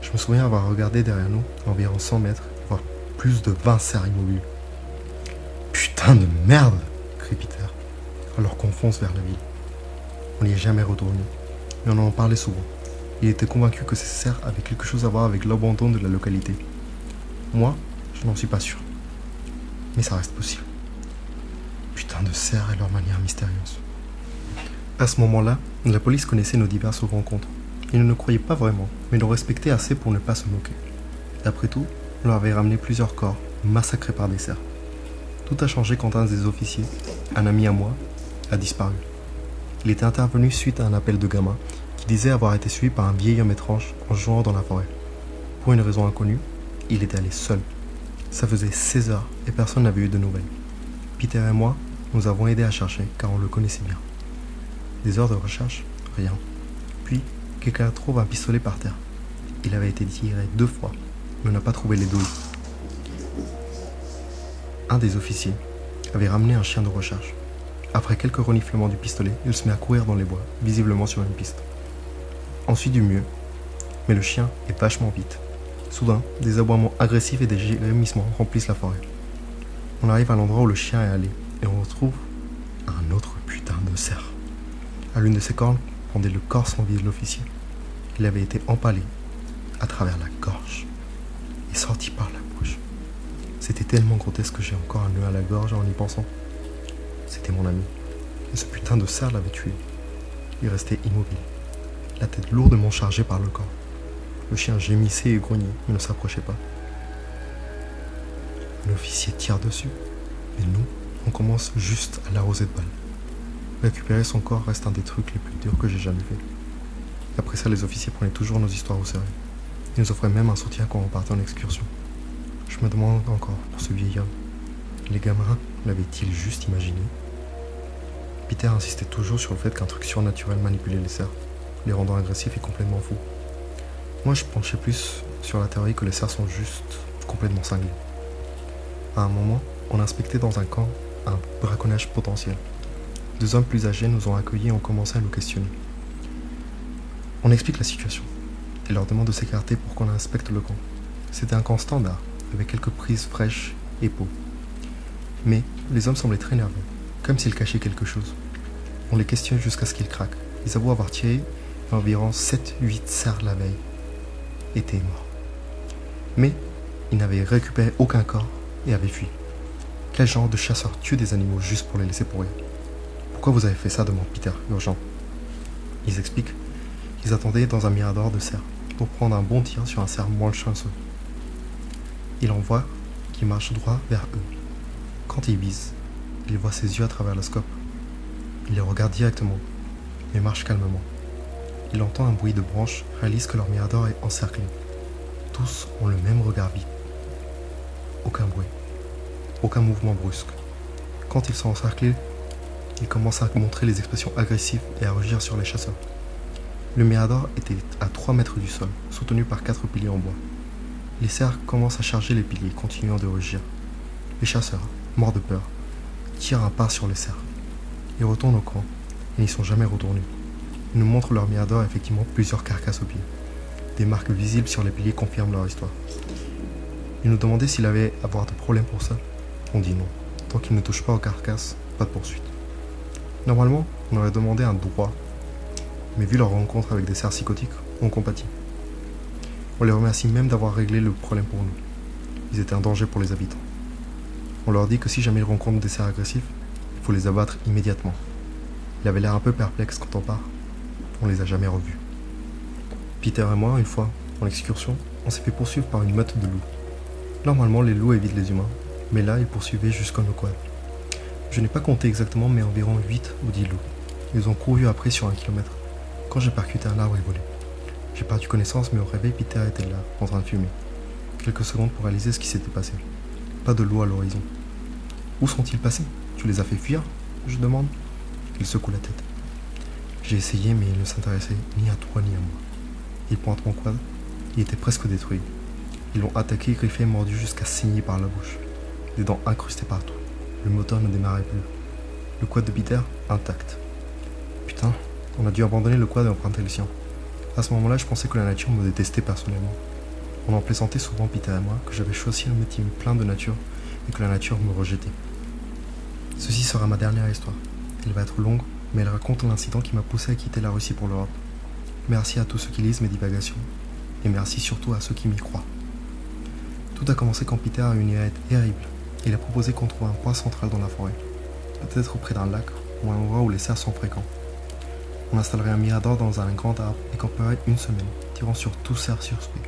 Je me souviens avoir regardé derrière nous, à environ 100 mètres, voire plus de 20 cerfs immobiles. Putain de merde, crie Peter, alors qu'on fonce vers la ville. On n'y est jamais retourné, mais on en parlait souvent. Il était convaincu que ces cerfs avaient quelque chose à voir avec l'abandon de la localité. Moi, je n'en suis pas sûr. Mais ça reste possible. Putain de cerfs et leur manière mystérieuse. À ce moment-là, la police connaissait nos diverses rencontres. Ils ne nous croyaient pas vraiment, mais nous respectaient assez pour ne pas se moquer. D'après tout, on leur avait ramené plusieurs corps, massacrés par des cerfs. Tout a changé quand un des officiers, un ami à moi, a disparu. Il était intervenu suite à un appel de gamin qui disait avoir été suivi par un vieil homme étrange en jouant dans la forêt. Pour une raison inconnue, il était allé seul. Ça faisait 16 heures et personne n'avait eu de nouvelles. Peter et moi, nous avons aidé à chercher car on le connaissait bien. Des heures de recherche, rien. Puis, quelqu'un trouve un pistolet par terre. Il avait été tiré 2 fois, mais on n'a pas trouvé les douilles. Un des officiers avait ramené un chien de recherche. Après quelques reniflements du pistolet, il se met à courir dans les bois, visiblement sur une piste. On suit du mieux, mais le chien est vachement vite. Soudain, des aboiements agressifs et des gémissements remplissent la forêt. On arrive à l'endroit où le chien est allé, et on retrouve un autre putain de cerf. À l'une de ses cornes pendait le corps sans vie de l'officier. Il avait été empalé à travers la gorge et sorti par la bouche. C'était tellement grotesque que j'ai encore un nœud à la gorge en y pensant. C'était mon ami. Et ce putain de cerf l'avait tué. Il restait immobile, la tête lourdement chargée par le corps. Le chien gémissait et grognait, mais ne s'approchait pas. L'officier tire dessus, et nous, on commence juste à l'arroser de balles. Récupérer son corps reste un des trucs les plus durs que j'ai jamais fait. Après ça, les officiers prenaient toujours nos histoires au sérieux. Ils nous offraient même un soutien quand on partait en excursion. Je me demande encore pour ce vieil homme. Les gamins l'avaient-ils juste imaginé? Peter insistait toujours sur le fait qu'un truc surnaturel manipulait les cerfs, les rendant agressifs et complètement fous. Moi, je penchais plus sur la théorie que les cerfs sont juste complètement cinglés. À un moment, on inspectait dans un camp un braconnage potentiel. 2 hommes plus âgés nous ont accueillis et ont commencé à nous questionner. On explique la situation et leur demande de s'écarter pour qu'on inspecte le camp. C'était un camp standard, avec quelques prises fraîches et pots. Mais les hommes semblaient très nerveux, comme s'ils cachaient quelque chose. On les questionne jusqu'à ce qu'ils craquent. Ils avouent avoir tiré environ 7-8 cerfs la veille. Étaient morts. Mais ils n'avaient récupéré aucun corps et avaient fui. Quel genre de chasseur tue des animaux juste pour les laisser pourrir? Pourquoi vous avez fait ça? Demande Peter, urgent. Ils expliquent qu'ils attendaient dans un mirador de cerfs pour prendre un bon tir sur un cerf moins chanceux. Il en voit qui marche droit vers eux. Quand il vise, il voit ses yeux à travers le scope. Il les regarde directement, mais marche calmement. Il entend un bruit de branches, réalise que leur mirador est encerclé. Tous ont le même regard vide. Aucun bruit, aucun mouvement brusque. Quand ils sont encerclés, ils commencent à montrer les expressions agressives et à rugir sur les chasseurs. Le mirador était à 3 mètres du sol, soutenu par 4 piliers en bois. Les cerfs commencent à charger les piliers, continuant de rugir. Les chasseurs, morts de peur, tirent un pas sur les cerfs. Ils retournent au camp et n'y sont jamais retournés. Ils nous montrent leur mirador et effectivement plusieurs carcasses au pied. Des marques visibles sur les piliers confirment leur histoire. Ils nous demandaient s'il allait avoir de problème pour ça. On dit non. Tant qu'ils ne touchent pas aux carcasses, pas de poursuite. Normalement, on aurait demandé un droit. Mais vu leur rencontre avec des cerfs psychotiques, on compatit. On les remercie même d'avoir réglé le problème pour nous. Ils étaient un danger pour les habitants. On leur dit que si jamais ils rencontrent des cerfs agressifs, il faut les abattre immédiatement. Il avait l'air un peu perplexe quand on part. On les a jamais revus. Peter et moi, une fois, en excursion, on s'est fait poursuivre par une meute de loups. Normalement, les loups évitent les humains, mais là, ils poursuivaient jusqu'à nos quads. Je n'ai pas compté exactement, mais environ 8 ou 10 loups. Ils ont couru après sur 1 kilomètre. Quand j'ai percuté un arbre et volé. J'ai perdu connaissance, mais au réveil, Peter était là, en train de fumer. Quelques secondes pour réaliser ce qui s'était passé. Pas de loup à l'horizon. Où sont-ils passés? Tu Tu les as fait fuir ? Je demande. Il secoue la tête. J'ai essayé, mais il ne s'intéressait ni à toi ni à moi. Il pointe mon quad. Il était presque détruit. Ils l'ont attaqué, griffé et mordu jusqu'à saigner par la bouche. Des dents incrustées partout. Le moteur ne démarrait plus. Le quad de Peter, intact. Putain, on a dû abandonner le quad et emprunter le sien. À ce moment-là, je pensais que la nature me détestait personnellement. On en plaisantait souvent, Peter et moi, que j'avais choisi un métier plein de nature et que la nature me rejetait. Ceci sera ma dernière histoire. Elle va être longue, mais elle raconte l'incident qui m'a poussé à quitter la Russie pour l'Europe. Merci à tous ceux qui lisent mes divagations, et merci surtout à ceux qui m'y croient. Tout a commencé quand Peter a eu une idée terrible. Il a proposé qu'on trouve un point central dans la forêt, peut-être près d'un lac ou un endroit où les cerfs sont fréquents. On installerait un mirador dans un grand arbre et camperait une semaine, tirant sur tout cerf suspect.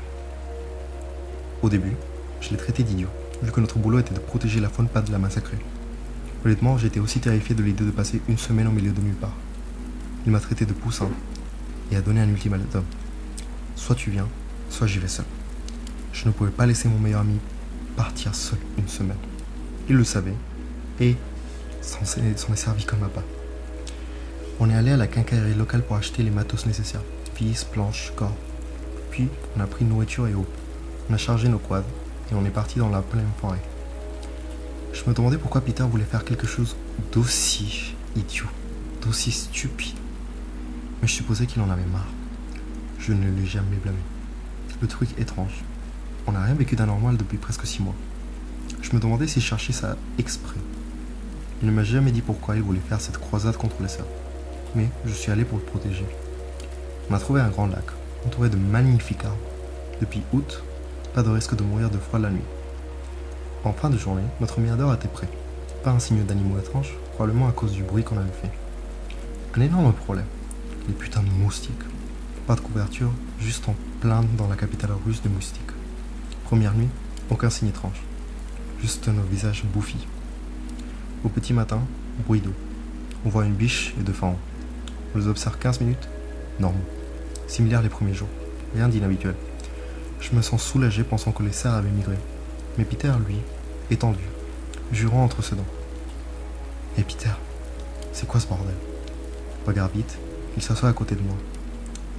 Au début, je l'ai traité d'idiot, vu que notre boulot était de protéger la faune, pas de la massacrer. Honnêtement, j'étais aussi terrifié de l'idée de passer une semaine au milieu de nulle part. Il m'a traité de poussin et a donné un ultimatum. Soit tu viens, soit j'y vais seul. Je ne pouvais pas laisser mon meilleur ami partir seul une semaine. Il le savait et s'en est servi comme appât. On est allé à la quincaillerie locale pour acheter les matos nécessaires, vis, planches, cordes. Puis on a pris nourriture et eau. On a chargé nos quads et on est parti dans la pleine forêt. Je me demandais pourquoi Peter voulait faire quelque chose d'aussi idiot, d'aussi stupide. Mais je supposais qu'il en avait marre. Je ne l'ai jamais blâmé. Le truc étrange, on n'a rien vécu d'anormal depuis presque 6 mois. Je me demandais s'il cherchait ça exprès. Il ne m'a jamais dit pourquoi il voulait faire cette croisade contre les cerfs. Mais je suis allé pour le protéger. On a trouvé un grand lac, entouré de magnifiques arbres. Depuis août, pas de risque de mourir de froid la nuit. En fin de journée, notre mirador était prêt. Pas un signe d'animaux étranges, probablement à cause du bruit qu'on avait fait. Un énorme problème, les putains de moustiques. Pas de couverture, juste en plein dans la capitale russe des moustiques. Première nuit, aucun signe étrange. Juste nos visages bouffis. Au petit matin, bruit d'eau. On voit une biche et 2 faons. On les observe 15 minutes, normaux. Similaires les premiers jours, rien d'inhabituel. Je me sens soulagé pensant que les cerfs avaient migré. Mais Peter, lui, étendu, jurant entre ses dents. Et Peter, c'est quoi ce bordel ? Regarde vite, il s'assoit à côté de moi.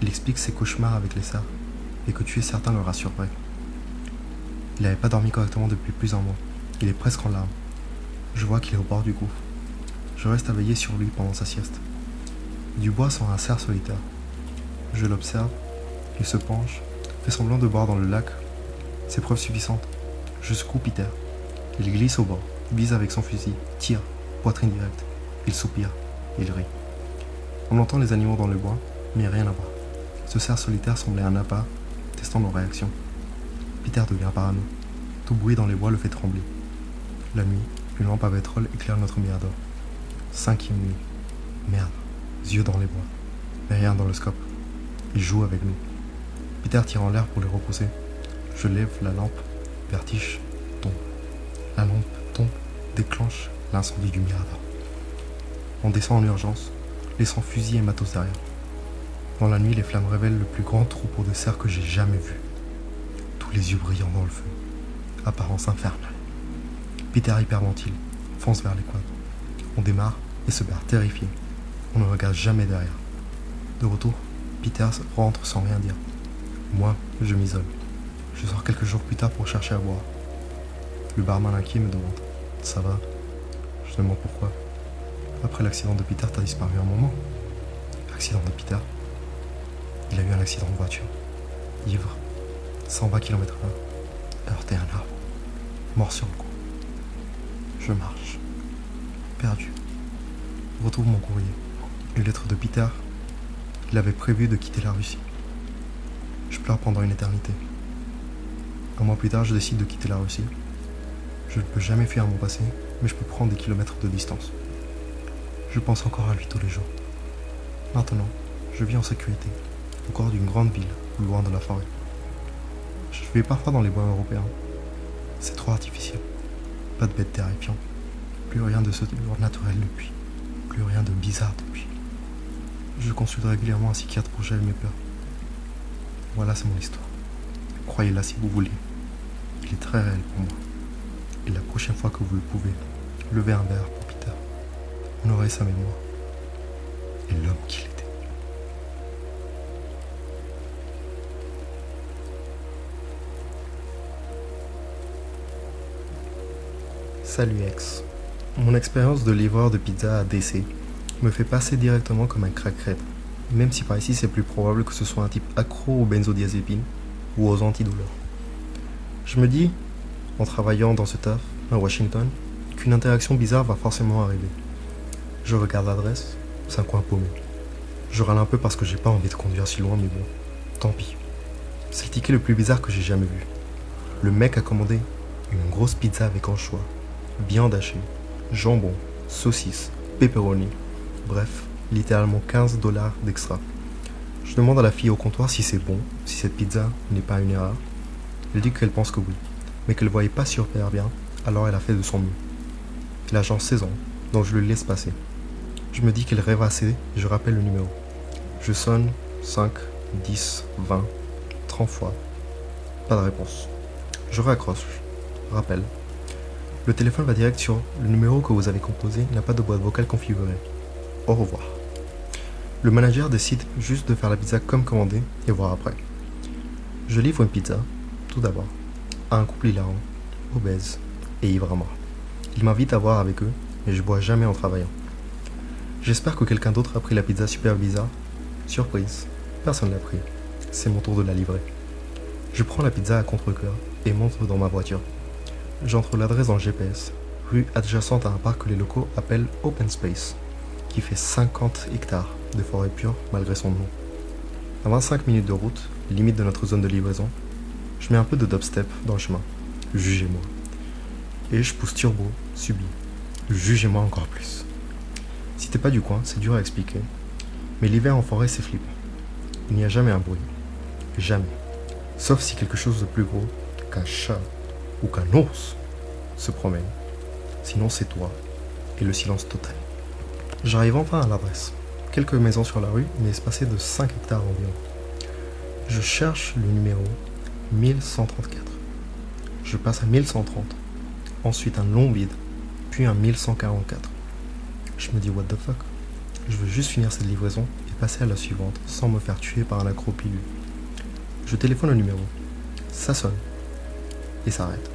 Il explique ses cauchemars avec les cerfs, et que tuer certains le rassurerait. Il n'avait pas dormi correctement depuis plus d'un mois. Il est presque en larmes. Je vois qu'il est au bord du gouffre. Je reste à veiller sur lui pendant sa sieste. Du bois sort un cerf solitaire. Je l'observe, il se penche, fait semblant de boire dans le lac. C'est preuve suffisante. Je secoue Peter. Il glisse au bord, vise avec son fusil, tire, poitrine directe. Il soupire, il rit. On entend les animaux dans le bois, mais rien à voir. Ce cerf solitaire semblait un appât, testant nos réactions. Peter devient parano. Tout bruit dans les bois le fait trembler. La nuit, une lampe à pétrole éclaire notre mirador. 5e nuit. Merde. Yeux dans les bois. Mais rien dans le scope. Il joue avec nous. Peter tire en l'air pour les repousser. Je lève la lampe. Vertige. Tombe. La lampe tombe. Déclenche l'incendie du mirador. On descend en urgence, laissant fusil et matos derrière. Dans la nuit, les flammes révèlent le plus grand troupeau de cerfs que j'ai jamais vu. Tous les yeux brillants dans le feu. Apparence infernale. Peter hyperventile, fonce vers les quads. On démarre et se barre terrifié. On ne regarde jamais derrière. De retour, Peter rentre sans rien dire. Moi, je m'isole. Je sors quelques jours plus tard pour chercher à boire. Le barman inquiet me demande « Ça va ?» Je demande pourquoi. Après l'accident de Peter, t'as disparu un moment. Accident de Peter. Il a eu un accident de voiture. Ivre. 120 km/h. Heurté un arbre. Mort sur le coup. Je marche. Perdu. Retrouve mon courrier. Une lettre de Peter. Il avait prévu de quitter la Russie. Je pleure pendant une éternité. Un mois plus tard, je décide de quitter la Russie. Je ne peux jamais fuir mon passé, mais je peux prendre des kilomètres de distance. Je pense encore à lui tous les jours. Maintenant, je vis en sécurité, au cœur d'une grande ville, loin de la forêt. Je vais parfois dans les bois européens. C'est trop artificiel. Pas de bêtes terrifiantes. Plus rien de ce naturel depuis. Plus rien de bizarre depuis. Je consulte régulièrement un psychiatre pour gérer mes peurs. Voilà, c'est mon histoire. Croyez-la si vous voulez. Il est très réel pour moi. Et la prochaine fois que vous le pouvez, levez un verre pour Peter. On aurait sa mémoire. Et l'homme qu'il était. Salut ex. Mon expérience de livreur de pizza à DC me fait passer directement comme un crack-crête. Même si par ici c'est plus probable que ce soit un type accro aux benzodiazépines ou aux antidouleurs. Je me dis, en travaillant dans ce taf, à Washington, qu'une interaction bizarre va forcément arriver. Je regarde l'adresse, c'est un coin paumé. Je râle un peu parce que j'ai pas envie de conduire si loin, mais bon, tant pis. C'est le ticket le plus bizarre que j'ai jamais vu. Le mec a commandé une grosse pizza avec anchois, viande hachée, jambon, saucisse, pepperoni, bref, littéralement 15 dollars d'extra. Je demande à la fille au comptoir si c'est bon, si cette pizza n'est pas une erreur. Elle dit qu'elle pense que oui, mais qu'elle voyait pas super bien, alors elle a fait de son mieux. L'agent 16 ans, donc je le laisse passer. Je me dis qu'elle rêve assez et je rappelle le numéro. Je sonne 5, 10, 20, 30 fois. Pas de réponse. Je raccroche. Rappel. Le téléphone va direct sur le numéro que vous avez composé n'a pas de boîte vocale configurée. Au revoir. Le manager décide juste de faire la pizza comme commandé et voir après. Je livre une pizza, tout d'abord, à un couple hilarant, obèse et ivre à mort. Ils m'invitent à boire avec eux, mais je bois jamais en travaillant. J'espère que quelqu'un d'autre a pris la pizza super bizarre. Surprise, personne l'a pris. C'est mon tour de la livrer. Je prends la pizza à contre-cœur et monte dans ma voiture. J'entre l'adresse dans le GPS, rue adjacente à un parc que les locaux appellent Open Space, qui fait 50 hectares de forêt pure malgré son nom. À 25 minutes de route, limite de notre zone de livraison, je mets un peu de dubstep dans le chemin. Jugez-moi. Et je pousse turbo, subi. Jugez-moi encore plus. Si t'es pas du coin, c'est dur à expliquer. Mais l'hiver en forêt, c'est flippant. Il n'y a jamais un bruit. Jamais. Sauf si quelque chose de plus gros qu'un chat ou qu'un ours se promène. Sinon, c'est toi et le silence total. J'arrive enfin à l'adresse. Quelques maisons sur la rue, mais espacées de 5 hectares environ. Je cherche le numéro 1134. Je passe à 1130. Ensuite un long vide, puis un 1144. Je me dis what the fuck. Je veux juste finir cette livraison et passer à la suivante sans me faire tuer par un accro pilule. Je téléphone le numéro. Ça sonne. Et s'arrête.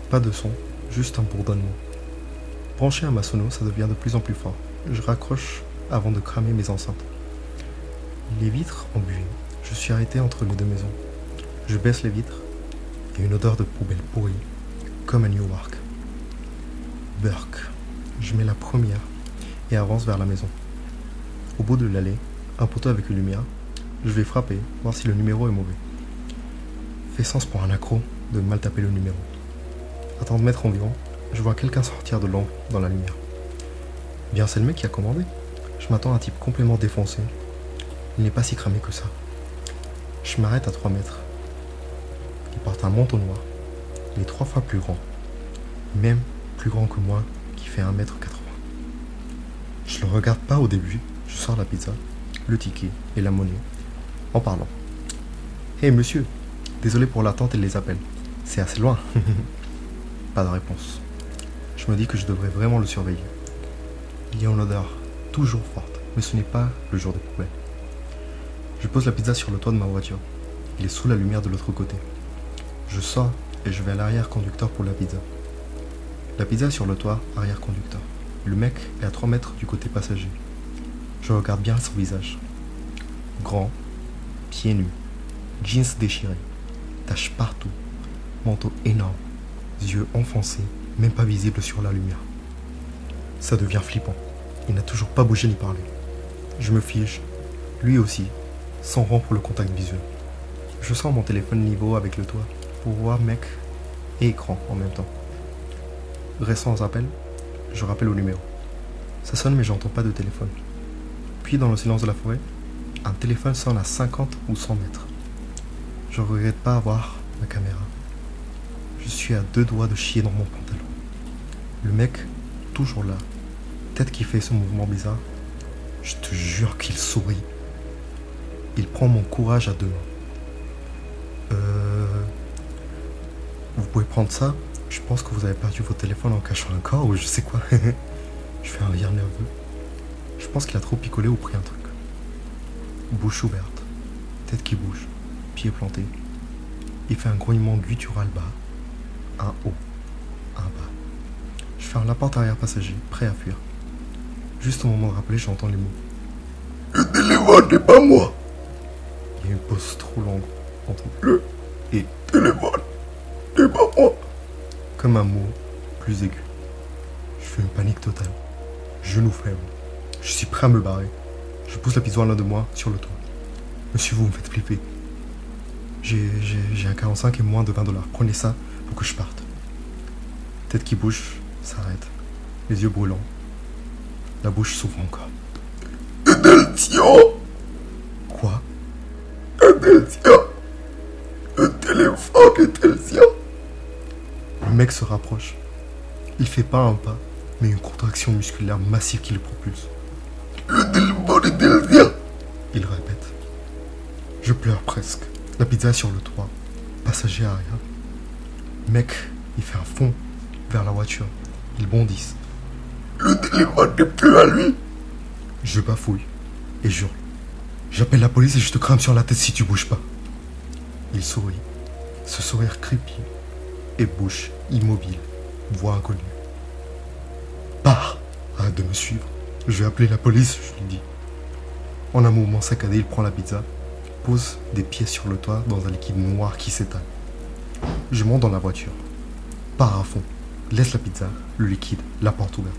Pas de son, juste un bourdonnement. Branché à ma sono, ça devient de plus en plus fort. Je raccroche avant de cramer mes enceintes. Les vitres ont bué. Je suis arrêté entre les deux maisons. Je baisse les vitres et une odeur de poubelle pourrie, comme à Newark. Burke. Je mets la première et avance vers la maison. Au bout de l'allée, un poteau avec une lumière. Je vais frapper, voir si le numéro est mauvais. Fait sens pour un accro de mal taper le numéro. À 30 mètres environ, je vois quelqu'un sortir de l'ombre dans la lumière. Bien, c'est le mec qui a commandé. Je m'attends à un type complètement défoncé. Il n'est pas si cramé que ça. Je m'arrête à 3 mètres. Il porte un manteau noir. Il est 3 fois plus grand. Même plus grand que moi, qui fait 1m80. Je le regarde pas au début. Je sors la pizza, le ticket et la monnaie. En parlant. Hey monsieur, désolé pour l'attente et les appels. C'est assez loin. Pas de réponse. Je me dis que je devrais vraiment le surveiller. Il y a une odeur toujours forte, mais ce n'est pas le jour des poubelles. Je pose la pizza sur le toit de ma voiture. Il est sous la lumière de l'autre côté. Je sors et je vais à l'arrière-conducteur pour la pizza. La pizza est sur le toit arrière-conducteur. Le mec est à 3 mètres du côté passager. Je regarde bien son visage. Grand, pieds nus, jeans déchirés, taches partout, manteau énorme, yeux enfoncés, même pas visibles sur la lumière. Ça devient flippant. Il n'a toujours pas bougé ni parlé. Je me fige, lui aussi, sans rompre le contact visuel. Je sors mon téléphone niveau avec le toit pour voir mec et écran en même temps. Restant sans appel, je rappelle au numéro. Ça sonne mais j'entends pas de téléphone. Puis dans le silence de la forêt, un téléphone sonne à 50 ou 100 mètres. Je regrette pas avoir ma caméra. Je suis à 2 doigts de chier dans mon pantalon. Le mec, toujours là, tête qui fait ce mouvement bizarre, je te jure qu'il sourit. Il prend mon courage à 2 mains. Vous pouvez prendre ça? Je pense que vous avez perdu votre téléphone en cachant un corps ou je sais quoi. Je fais un rire nerveux. Je pense qu'il a trop picolé ou pris un truc. Bouche ouverte, tête qui bouge, pied planté. Il fait un grognement guttural bas, un haut, un bas. Je fais un porte arrière passager, prêt à fuir. Juste au moment de rappeler, j'entends les mots. Le téléphone n'est pas moi. Il y a une pause trop longue entre le et téléphone n'est pas moi. Comme un mot plus aigu. Je fais une panique totale. Genou faible. Je suis prêt à me barrer. Je pousse la pizza à l'un de moi sur le toit. Monsieur, vous me faites flipper. J'ai un 45 et moins de $20. Prenez ça pour que je parte. Tête qui bouge, s'arrête. Les yeux brûlants. La bouche s'ouvre encore. Edelcia. Quoi? Edelcia. Le téléphone, Edelcia. Le mec se rapproche. Il fait pas un pas, mais une contraction musculaire massive qui le propulse. Le téléphone, Edelcia. Il répète. Je pleure presque. La pizza est sur le toit. Passager arrière. Mec, il fait un fond vers la voiture. Ils bondissent. Le téléphone n'est plus à lui. Je bafouille et jure. J'appelle la police et je te crame sur la tête si tu bouges pas. Il sourit. Ce sourire creepy. Et bouche immobile. Voix inconnue. Pars. Arrête de me suivre. Je vais appeler la police, je lui dis. En un mouvement saccadé, il prend la pizza, pose des pieds sur le toit dans un liquide noir qui s'étale. Je monte dans la voiture. Pars à fond. Laisse la pizza, le liquide, la porte ouverte.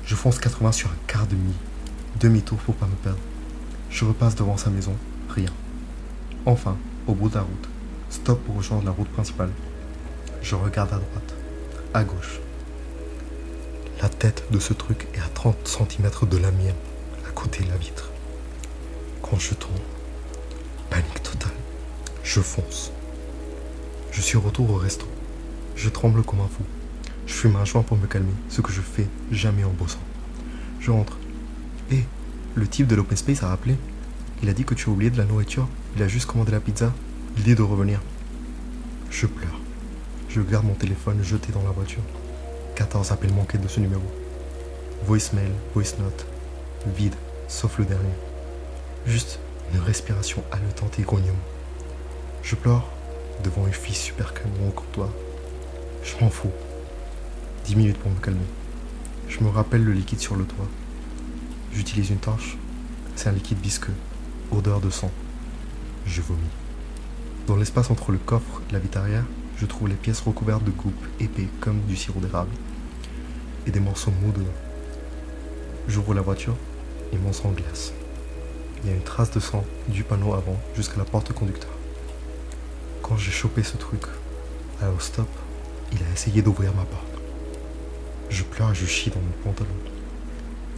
Je fonce 80 sur un quart de mille. Demi-tour pour pas me perdre. Je repasse devant sa maison. Rien. Enfin, au bout de la route. Stop pour rejoindre la route principale. Je regarde à droite. À gauche. La tête de ce truc est à 30 cm de la mienne, à côté de la vitre. Quand je tourne, panique totale. Je fonce. Je suis au retour au resto. Je tremble comme un fou. Je fume un joint pour me calmer, ce que je fais jamais en bossant. Je rentre. Hé, le type de l'open space a rappelé. Il a dit que tu as oublié de la nourriture. Il a juste commandé la pizza. Il dit de revenir. Je pleure. Je garde mon téléphone jeté dans la voiture. 14 appels manqués de ce numéro. Voicemail, voice note. Vide, sauf le dernier. Juste une respiration haletante et grognement. Je pleure devant une fille super calme au comptoir. Je m'en fous. 10 minutes pour me calmer. Je me rappelle le liquide sur le toit. J'utilise une torche. C'est un liquide visqueux. Odeur de sang. Je vomis. Dans l'espace entre le coffre et la vitre arrière, je trouve les pièces recouvertes de goupes épais comme du sirop d'érable et des morceaux mous de... J'ouvre la voiture et mon sang glace. Il y a une trace de sang du panneau avant jusqu'à la porte conducteur. Quand j'ai chopé ce truc, au stop, il a essayé d'ouvrir ma porte. Je pleure et je chie dans mon pantalon.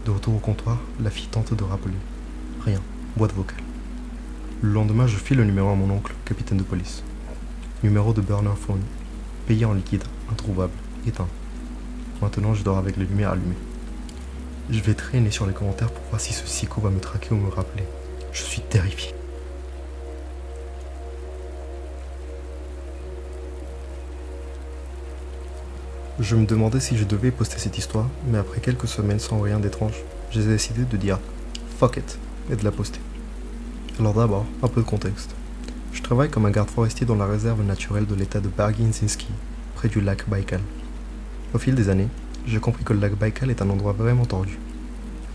De retour au comptoir, la fille tente de rappeler. Rien, boîte vocale. Le lendemain, je file le numéro à mon oncle, capitaine de police. Numéro de burner phone, payé en liquide, introuvable, éteint. Maintenant, je dors avec les lumières allumées. Je vais traîner sur les commentaires pour voir si ce psycho va me traquer ou me rappeler. Je suis terrifié. Je me demandais si je devais poster cette histoire, mais après quelques semaines sans rien d'étrange, j'ai décidé de dire fuck it et de la poster. Alors d'abord, un peu de contexte. Je travaille comme un garde forestier dans la réserve naturelle de l'état de Barginsinski, près du lac Baïkal. Au fil des années, j'ai compris que le lac Baïkal est un endroit vraiment tordu.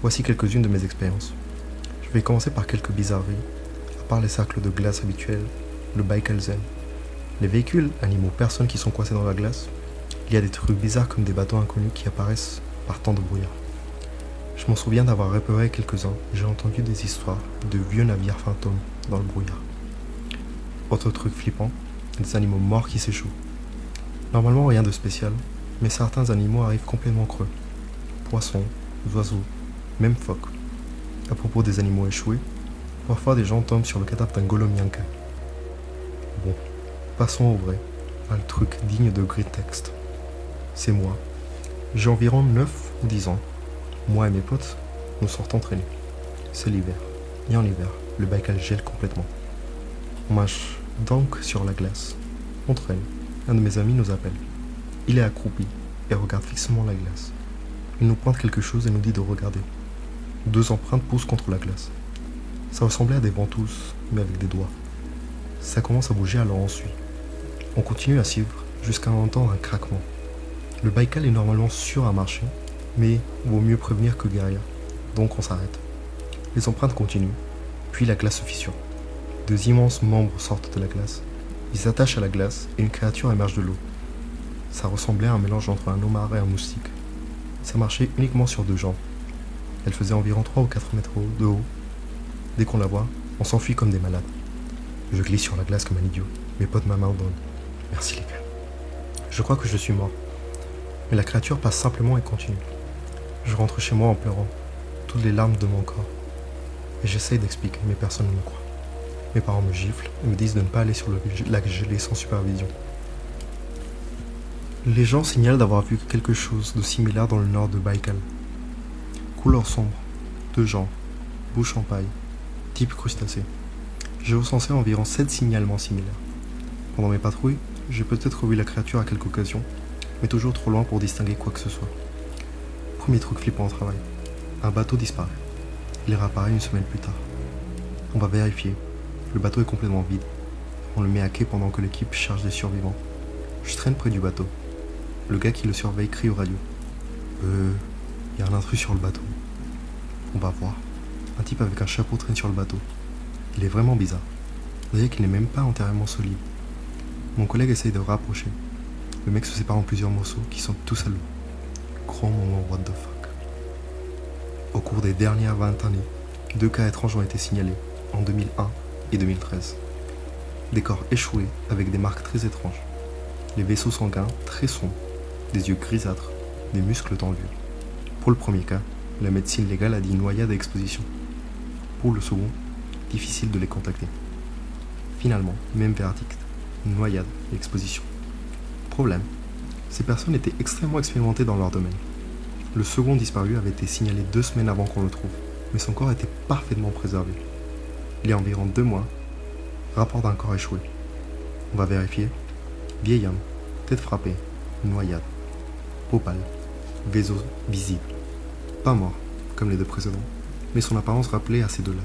Voici quelques-unes de mes expériences. Je vais commencer par quelques bizarreries, à part les cercles de glace habituels, le Baïkal Zen. Les véhicules, animaux, personnes qui sont coincés dans la glace, il y a des trucs bizarres comme des bateaux inconnus qui apparaissent par temps de brouillard. Je m'en souviens d'avoir repéré quelques-uns, j'ai entendu des histoires de vieux navires fantômes dans le brouillard. Autre truc flippant, des animaux morts qui s'échouent. Normalement rien de spécial, mais certains animaux arrivent complètement creux. Poissons, oiseaux, même phoques. À propos des animaux échoués, parfois des gens tombent sur le cadavre d'un golomyanka. Bon, passons au vrai, un truc digne de gris texte. C'est moi. J'ai environ 9 ou 10 ans. Moi et mes potes, nous sortons traîner. C'est l'hiver. Et en hiver, le Baïkal gèle complètement. On marche donc sur la glace. On traîne. Un de mes amis nous appelle. Il est accroupi et regarde fixement la glace. Il nous pointe quelque chose et nous dit de regarder. Deux empreintes poussent contre la glace. Ça ressemblait à des ventouses, mais avec des doigts. Ça commence à bouger, alors on suit. On continue à suivre jusqu'à entendre un craquement. Le Baïkal est normalement sûr à marcher, mais vaut mieux prévenir que guérir. Donc on s'arrête. Les empreintes continuent, puis la glace se fissure. Deux immenses membres sortent de la glace. Ils s'attachent à la glace et une créature émerge de l'eau. Ça ressemblait à un mélange entre un homard et un moustique. Ça marchait uniquement sur deux jambes. Elle faisait environ 3 ou 4 mètres de haut. Dès qu'on la voit, on s'enfuit comme des malades. Je glisse sur la glace comme un idiot. Mes potes m'abandonnent. Merci les gars. Je crois que je suis mort. Mais la créature passe simplement et continue. Je rentre chez moi en pleurant, toutes les larmes de mon corps. Et j'essaye d'expliquer, mais personne ne me croit. Mes parents me giflent et me disent de ne pas aller sur le lac gelé sans supervision. Les gens signalent d'avoir vu quelque chose de similaire dans le nord de Baïkal. Couleur sombre, deux jambes, bouche en paille, type crustacé. J'ai recensé environ 7 signalements similaires. Pendant mes patrouilles, j'ai peut-être vu la créature à quelques occasions, mais toujours trop loin pour distinguer quoi que ce soit. Premier truc flippant au travail. Un bateau disparaît. Il réapparaît une semaine plus tard. On va vérifier. Le bateau est complètement vide. On le met à quai pendant que l'équipe cherche des survivants. Je traîne près du bateau. Le gars qui le surveille crie aux radios. Y a un intrus sur le bateau. On va voir. Un type avec un chapeau traîne sur le bateau. Il est vraiment bizarre. Vous voyez qu'il n'est même pas entièrement solide. Mon collègue essaye de rapprocher. Le mec se sépare en plusieurs morceaux qui sont tous à l'eau. Grand moment what the fuck. Au cours des dernières 20 années, 2 cas étranges ont été signalés, en 2001 et 2013. Des corps échoués avec des marques très étranges. Les vaisseaux sanguins très sombres, des yeux grisâtres, des muscles tendus. Pour le premier cas, la médecine légale a dit noyade et exposition. Pour le second, difficile de les contacter. Finalement, même verdict, noyade et exposition. Problème, ces personnes étaient extrêmement expérimentées dans leur domaine. Le second disparu avait été signalé 2 semaines avant qu'on le trouve, mais son corps était parfaitement préservé. Il y a environ 2 mois, rapport d'un corps échoué. On va vérifier. Vieil homme, tête frappée, noyade, peau pâle, vaisseau visible. Pas mort, comme les 2 précédents, mais son apparence rappelait à ces 2-là.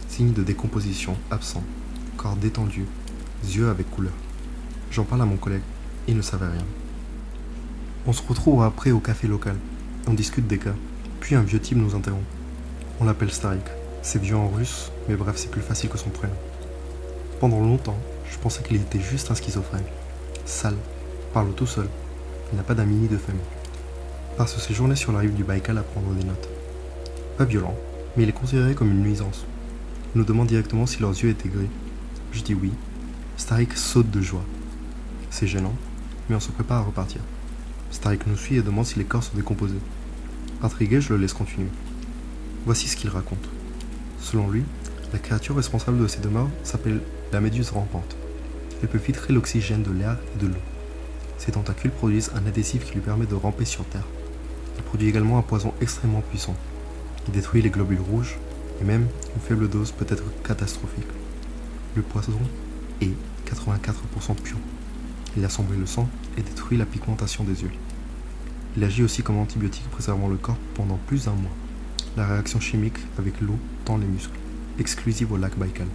Signe de décomposition absent, corps détendu, yeux avec couleur. J'en parle à mon collègue, il ne savait rien. On se retrouve après au café local. On discute des cas, puis un vieux type nous interrompt. On l'appelle Starik. C'est vieux en russe, mais bref, c'est plus facile que son prénom. Pendant longtemps, je pensais qu'il était juste un schizophrène. Sale, parle tout seul, il n'a pas d'amis ni de famille. Passe ses journées sur la rive du Baïkal à prendre des notes. Pas violent, mais il est considéré comme une nuisance. Il nous demande directement si leurs yeux étaient gris. Je dis oui. Starik saute de joie. C'est gênant, mais on se prépare à repartir. Starik nous suit et demande si les corps sont décomposés. Intrigué, je le laisse continuer. Voici ce qu'il raconte. Selon lui, la créature responsable de ces 2 morts s'appelle la méduse rampante. Elle peut filtrer l'oxygène de l'air et de l'eau. Ses tentacules produisent un adhésif qui lui permet de ramper sur Terre. Elle produit également un poison extrêmement puissant. Il détruit les globules rouges, et même une faible dose peut être catastrophique. Le poison est 84% pur. Il assombrit le sang et détruit la pigmentation des yeux. Il agit aussi comme antibiotique préservant le corps pendant plus d'1 mois. La réaction chimique avec l'eau tend les muscles, exclusive au lac Baïkal.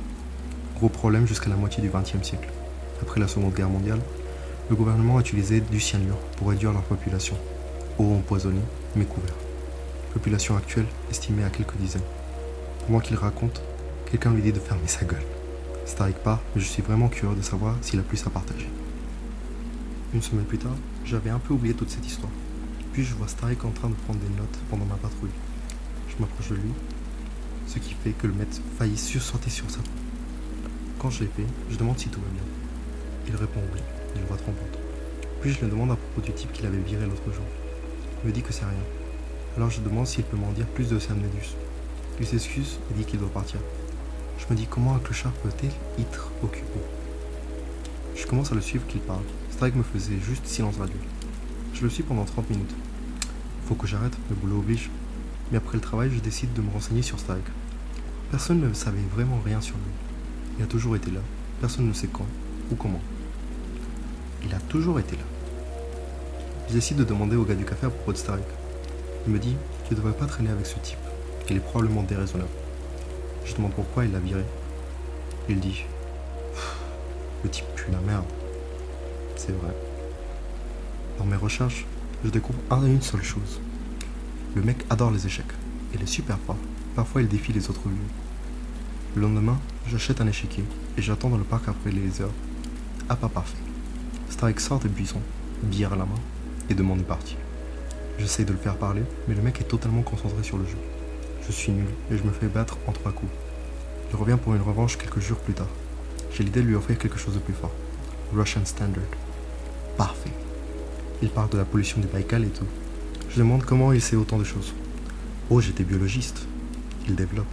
Gros problème jusqu'à la moitié du XXe siècle. Après la Seconde Guerre mondiale, le gouvernement a utilisé du cyanure pour réduire leur population. Eau empoisonnée, mais couvert. Population actuelle estimée à quelques dizaines. Pendant qu'il raconte, quelqu'un lui dit de fermer sa gueule. Starik part, mais je suis vraiment curieux de savoir s'il a plus à partager. Une semaine plus tard, j'avais un peu oublié toute cette histoire. Puis je vois Starik en train de prendre des notes pendant ma patrouille. Je m'approche de lui, ce qui fait que le maître faillit sursauter sur sa peau. Quand je l'ai fait, je demande si tout va bien. Il répond oui, d'une voix tremblante. Puis je le demande à propos du type qu'il avait viré l'autre jour. Il me dit que c'est rien. Alors je demande s'il peut m'en dire plus de sa méduse. Il s'excuse et dit qu'il doit partir. Je me dis comment un clochard peut-il être occupé. Je commence à le suivre qu'il parle. Starik me faisait juste silence radio. Je le suis pendant 30 minutes. Faut que j'arrête, le boulot oblige. Mais après le travail, je décide de me renseigner sur Starik. Personne ne savait vraiment rien sur lui. Il a toujours été là. Personne ne sait quand ou comment. Il a toujours été là. Je décide de demander au gars du café à propos de Starik. Il me dit qu'il ne devrait pas traîner avec ce type. Il est probablement déraisonnable. Je demande pourquoi il l'a viré. Il dit le type pue la merde. C'est vrai. Dans mes recherches, je découvre une seule chose. Le mec adore les échecs. Il est super fort. Parfois, il défie les autres vieux. Le lendemain, j'achète un échiquier et j'attends dans le parc après les heures. Ah, pas parfait. Starik sort des buissons, bière à la main, et demande une partie. J'essaye de le faire parler, mais le mec est totalement concentré sur le jeu. Je suis nul et je me fais battre en 3 coups. Il revient pour une revanche quelques jours plus tard. J'ai l'idée de lui offrir quelque chose de plus fort. Russian Standard. Parfait. Il parle de la pollution du Baïkal et tout. Je demande comment il sait autant de choses. Oh, j'étais biologiste. Il développe.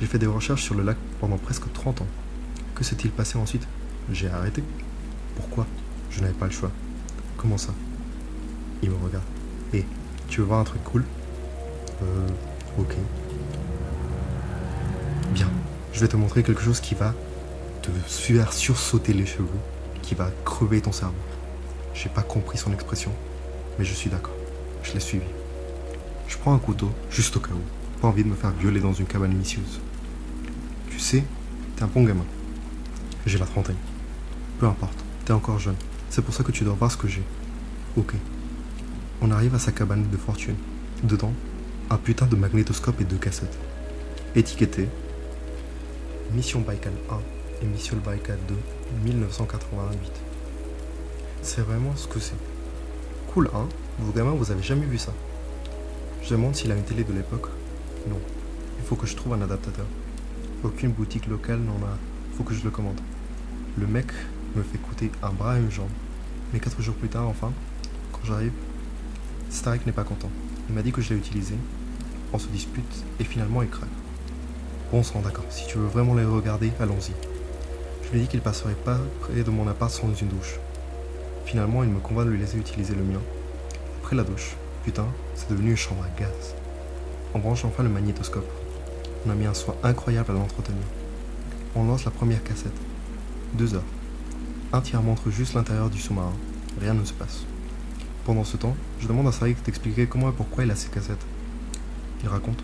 J'ai fait des recherches sur le lac pendant presque 30 ans. Que s'est-il passé ensuite? J'ai arrêté. Pourquoi? Je n'avais pas le choix. Comment ça? Il me regarde. Hé, tu veux voir un truc cool? Ok. Bien, je vais te montrer quelque chose qui va te faire sursauter les cheveux, qui va crever ton cerveau. J'ai pas compris son expression, mais je suis d'accord. Je l'ai suivi. Je prends un couteau, juste au cas où. Pas envie de me faire violer dans une cabane minutieuse. Tu sais, t'es un bon gamin. J'ai la trentaine. Peu importe, t'es encore jeune. C'est pour ça que tu dois voir ce que j'ai. Ok. On arrive à sa cabane de fortune. Dedans, un putain de magnétoscope et 2 cassettes. Étiquetées Mission Baïkal 1 et Mission Baïkal 2, 1988. C'est vraiment ce que c'est. Cool, hein? Vous gamins, vous avez jamais vu ça. Je demande s'il a une télé de l'époque. Non. Il faut que je trouve un adaptateur. Aucune boutique locale n'en a. Faut que je le commande. Le mec me fait coûter un bras et une jambe. Mais 4 jours plus tard, enfin, quand j'arrive, Starik n'est pas content. Il m'a dit que je l'ai utilisé. On se dispute et finalement il craque. Bon sang, d'accord. Si tu veux vraiment les regarder, allons-y. Je lui ai dit qu'il passerait pas près de mon appart sans une douche. Finalement, il me convainc de lui laisser utiliser le mien. Après la douche, putain, c'est devenu une chambre à gaz. On branche enfin le magnétoscope. On a mis un soin incroyable à l'entretenir. On lance la première cassette. 2 heures. Un tiers montre juste l'intérieur du sous-marin. Rien ne se passe. Pendant ce temps, je demande à Starik d'expliquer comment et pourquoi il a ces cassettes. Il raconte.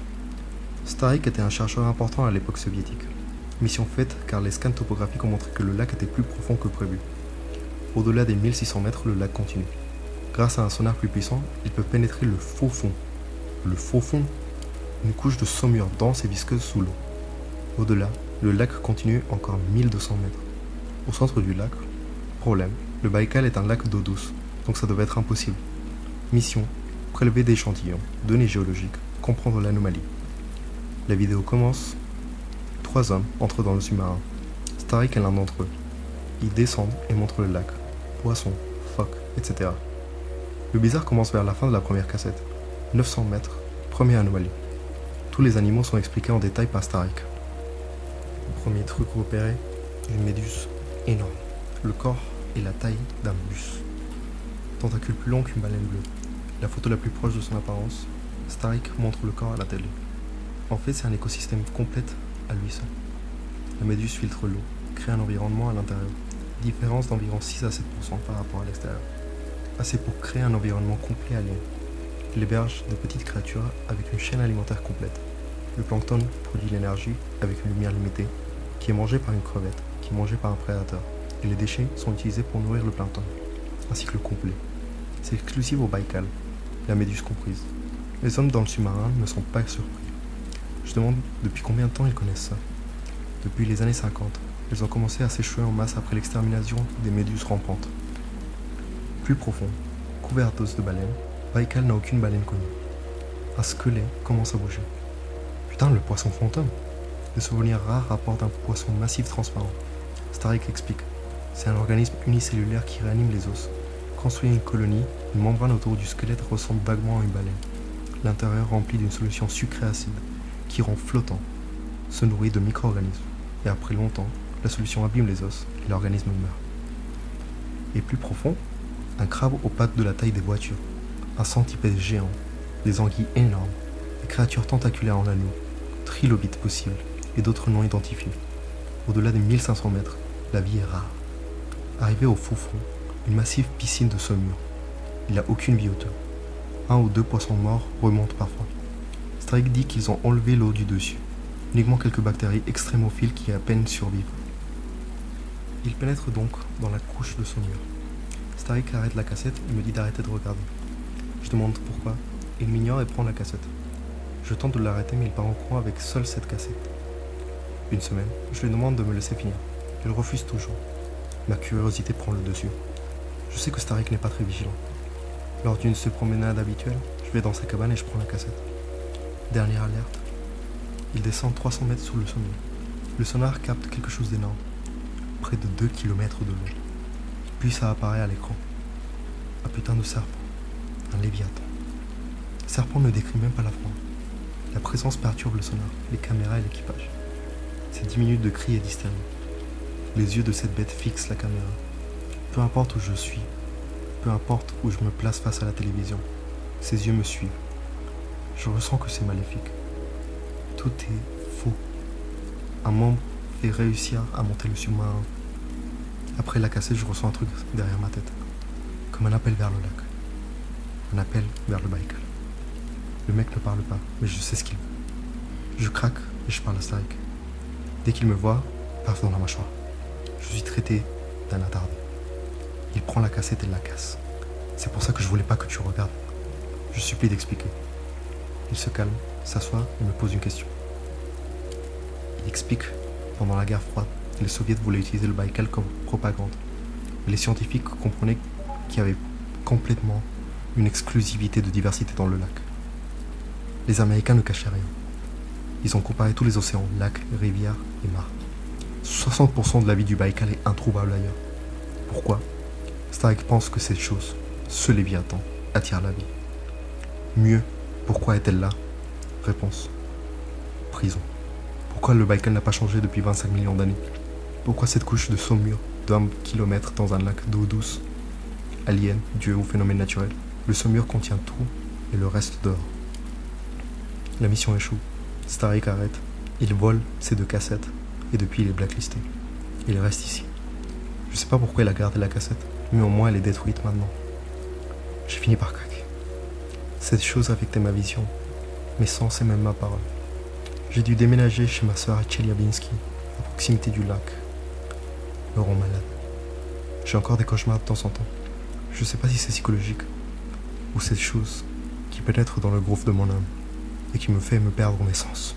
Starik était un chercheur important à l'époque soviétique. Mission faite car les scans topographiques ont montré que le lac était plus profond que prévu. Au-delà des 1600 mètres, le lac continue. Grâce à un sonar plus puissant, il peut pénétrer le faux fond. Le faux fond? Une couche de saumure dense et visqueuse sous l'eau. Au-delà, le lac continue encore 1200 mètres. Au centre du lac, problème, le Baïkal est un lac d'eau douce, donc ça devait être impossible. Mission, prélever des échantillons, données géologiques, comprendre l'anomalie. La vidéo commence. 3 hommes entrent dans le sous-marin. Starik est l'un d'entre eux. Ils descendent et montrent le lac. Poissons, phoques, etc. Le bizarre commence vers la fin de la première cassette. 900 mètres, première anomalie. Tous les animaux sont expliqués en détail par Starik. Premier truc repéré, une méduse énorme. Le corps et la taille d'un bus. Tentacule plus long qu'une baleine bleue. La photo la plus proche de son apparence, Starik montre le corps à la télé. En fait, c'est un écosystème complet à lui seul. La méduse filtre l'eau, crée un environnement à l'intérieur. Différence d'environ 6 à 7% par rapport à l'extérieur. Assez pour créer un environnement complet à l'île. Il héberge de petites créatures avec une chaîne alimentaire complète. Le plancton produit l'énergie avec une lumière limitée, qui est mangée par une crevette, qui est mangée par un prédateur. Et les déchets sont utilisés pour nourrir le plancton. Un cycle complet. C'est exclusif au Baïkal, la méduse comprise. Les hommes dans le sous-marin ne sont pas surpris. Je demande depuis combien de temps ils connaissent ça. Depuis les années 50, ils ont commencé à s'échouer en masse après l'extermination des méduses rampantes. Plus profond, couvert d'os de baleine, Baïkal n'a aucune baleine connue. Un squelette commence à bouger. Putain, le poisson fantôme. Des souvenirs rares rapportent un poisson massif transparent. Starik explique. C'est un organisme unicellulaire qui réanime les os. Construit une colonie, une membrane autour du squelette ressemble vaguement à une baleine. L'intérieur rempli d'une solution sucrée acide, qui rend flottant, se nourrit de micro-organismes. Et après longtemps, la solution abîme les os et l'organisme meurt. Et plus profond, un crabe aux pattes de la taille des voitures, un centipède géant, des anguilles énormes, des créatures tentaculaires en anneaux, trilobites possibles et d'autres non identifiés. Au-delà des 1500 mètres, la vie est rare. Arrivé au faux fond, une massive piscine de saumure. Il n'y a aucune vie autour. Un ou deux poissons morts remontent parfois. Starik dit qu'ils ont enlevé l'eau du dessus, uniquement quelques bactéries extrémophiles qui à peine survivent. Il pénètre donc dans la couche de saumure. Starik arrête la cassette et me dit d'arrêter de regarder. Je demande pourquoi. Il m'ignore et prend la cassette. Je tente de l'arrêter mais il part en courant avec seule cette cassette. Une semaine, je lui demande de me laisser finir. Il refuse toujours. Ma curiosité prend le dessus. Je sais que Starik n'est pas très vigilant. Lors d'une seule promenade habituelle, je vais dans sa cabane et je prends la cassette. Dernière alerte. Il descend 300 mètres sous le sommet. Le sonar capte quelque chose d'énorme. Près de 2 km de long. Puis ça apparaît à l'écran. Un putain de serpent. Un léviathan. Le serpent ne décrit même pas la forme. La présence perturbe le sonar, les caméras et l'équipage. C'est 10 minutes de cris et d'hystérie. Les yeux de cette bête fixent la caméra. Peu importe où je suis, peu importe où je me place face à la télévision, ses yeux me suivent. Je ressens que c'est maléfique. Tout est faux. Un membre fait réussir à monter le sous-marin. Après la cassette, je ressens un truc derrière ma tête. Comme un appel vers le lac. Un appel vers le Baïkal. Le mec ne parle pas, mais je sais ce qu'il veut. Je craque et je parle à Starik. Dès qu'il me voit, paf dans la mâchoire. Je suis traité d'un attardé. Il prend la cassette et la casse. C'est pour ça que je voulais pas que tu regardes. Je supplie d'expliquer. Il se calme, s'assoit et me pose une question. Il explique, pendant la guerre froide, les soviets voulaient utiliser le Baïkal comme propagande. Et les scientifiques comprenaient qu'il y avait complètement une exclusivité de diversité dans le lac. Les Américains ne cachaient rien. Ils ont comparé tous les océans, lacs, rivières et mares. 60% de la vie du Baïkal est introuvable ailleurs. Pourquoi? Starik pense que cette chose, ce léviathan, attire la vie. Mieux, pourquoi est-elle là? Réponse. Prison. Pourquoi le Baïkal n'a pas changé depuis 25 millions d'années? Pourquoi cette couche de saumure d'1 kilomètre dans un lac d'eau douce? Alien, dieu ou phénomène naturel, le saumure contient tout et le reste dehors. La mission échoue. Starik arrête. Il vole ses 2 cassettes et depuis il est blacklisté. Il reste ici. Je sais pas pourquoi il a gardé la cassette, mais au moins elle est détruite maintenant. J'ai fini par craquer. Cette chose affectait ma vision, mes sens et même ma parole. J'ai dû déménager chez ma sœur à Tcheliabinski, à proximité du lac. Me rend malade. J'ai encore des cauchemars de temps en temps. Je sais pas si c'est psychologique, ou cette chose qui pénètre dans le gouffre de mon âme, et qui me fait me perdre mes sens.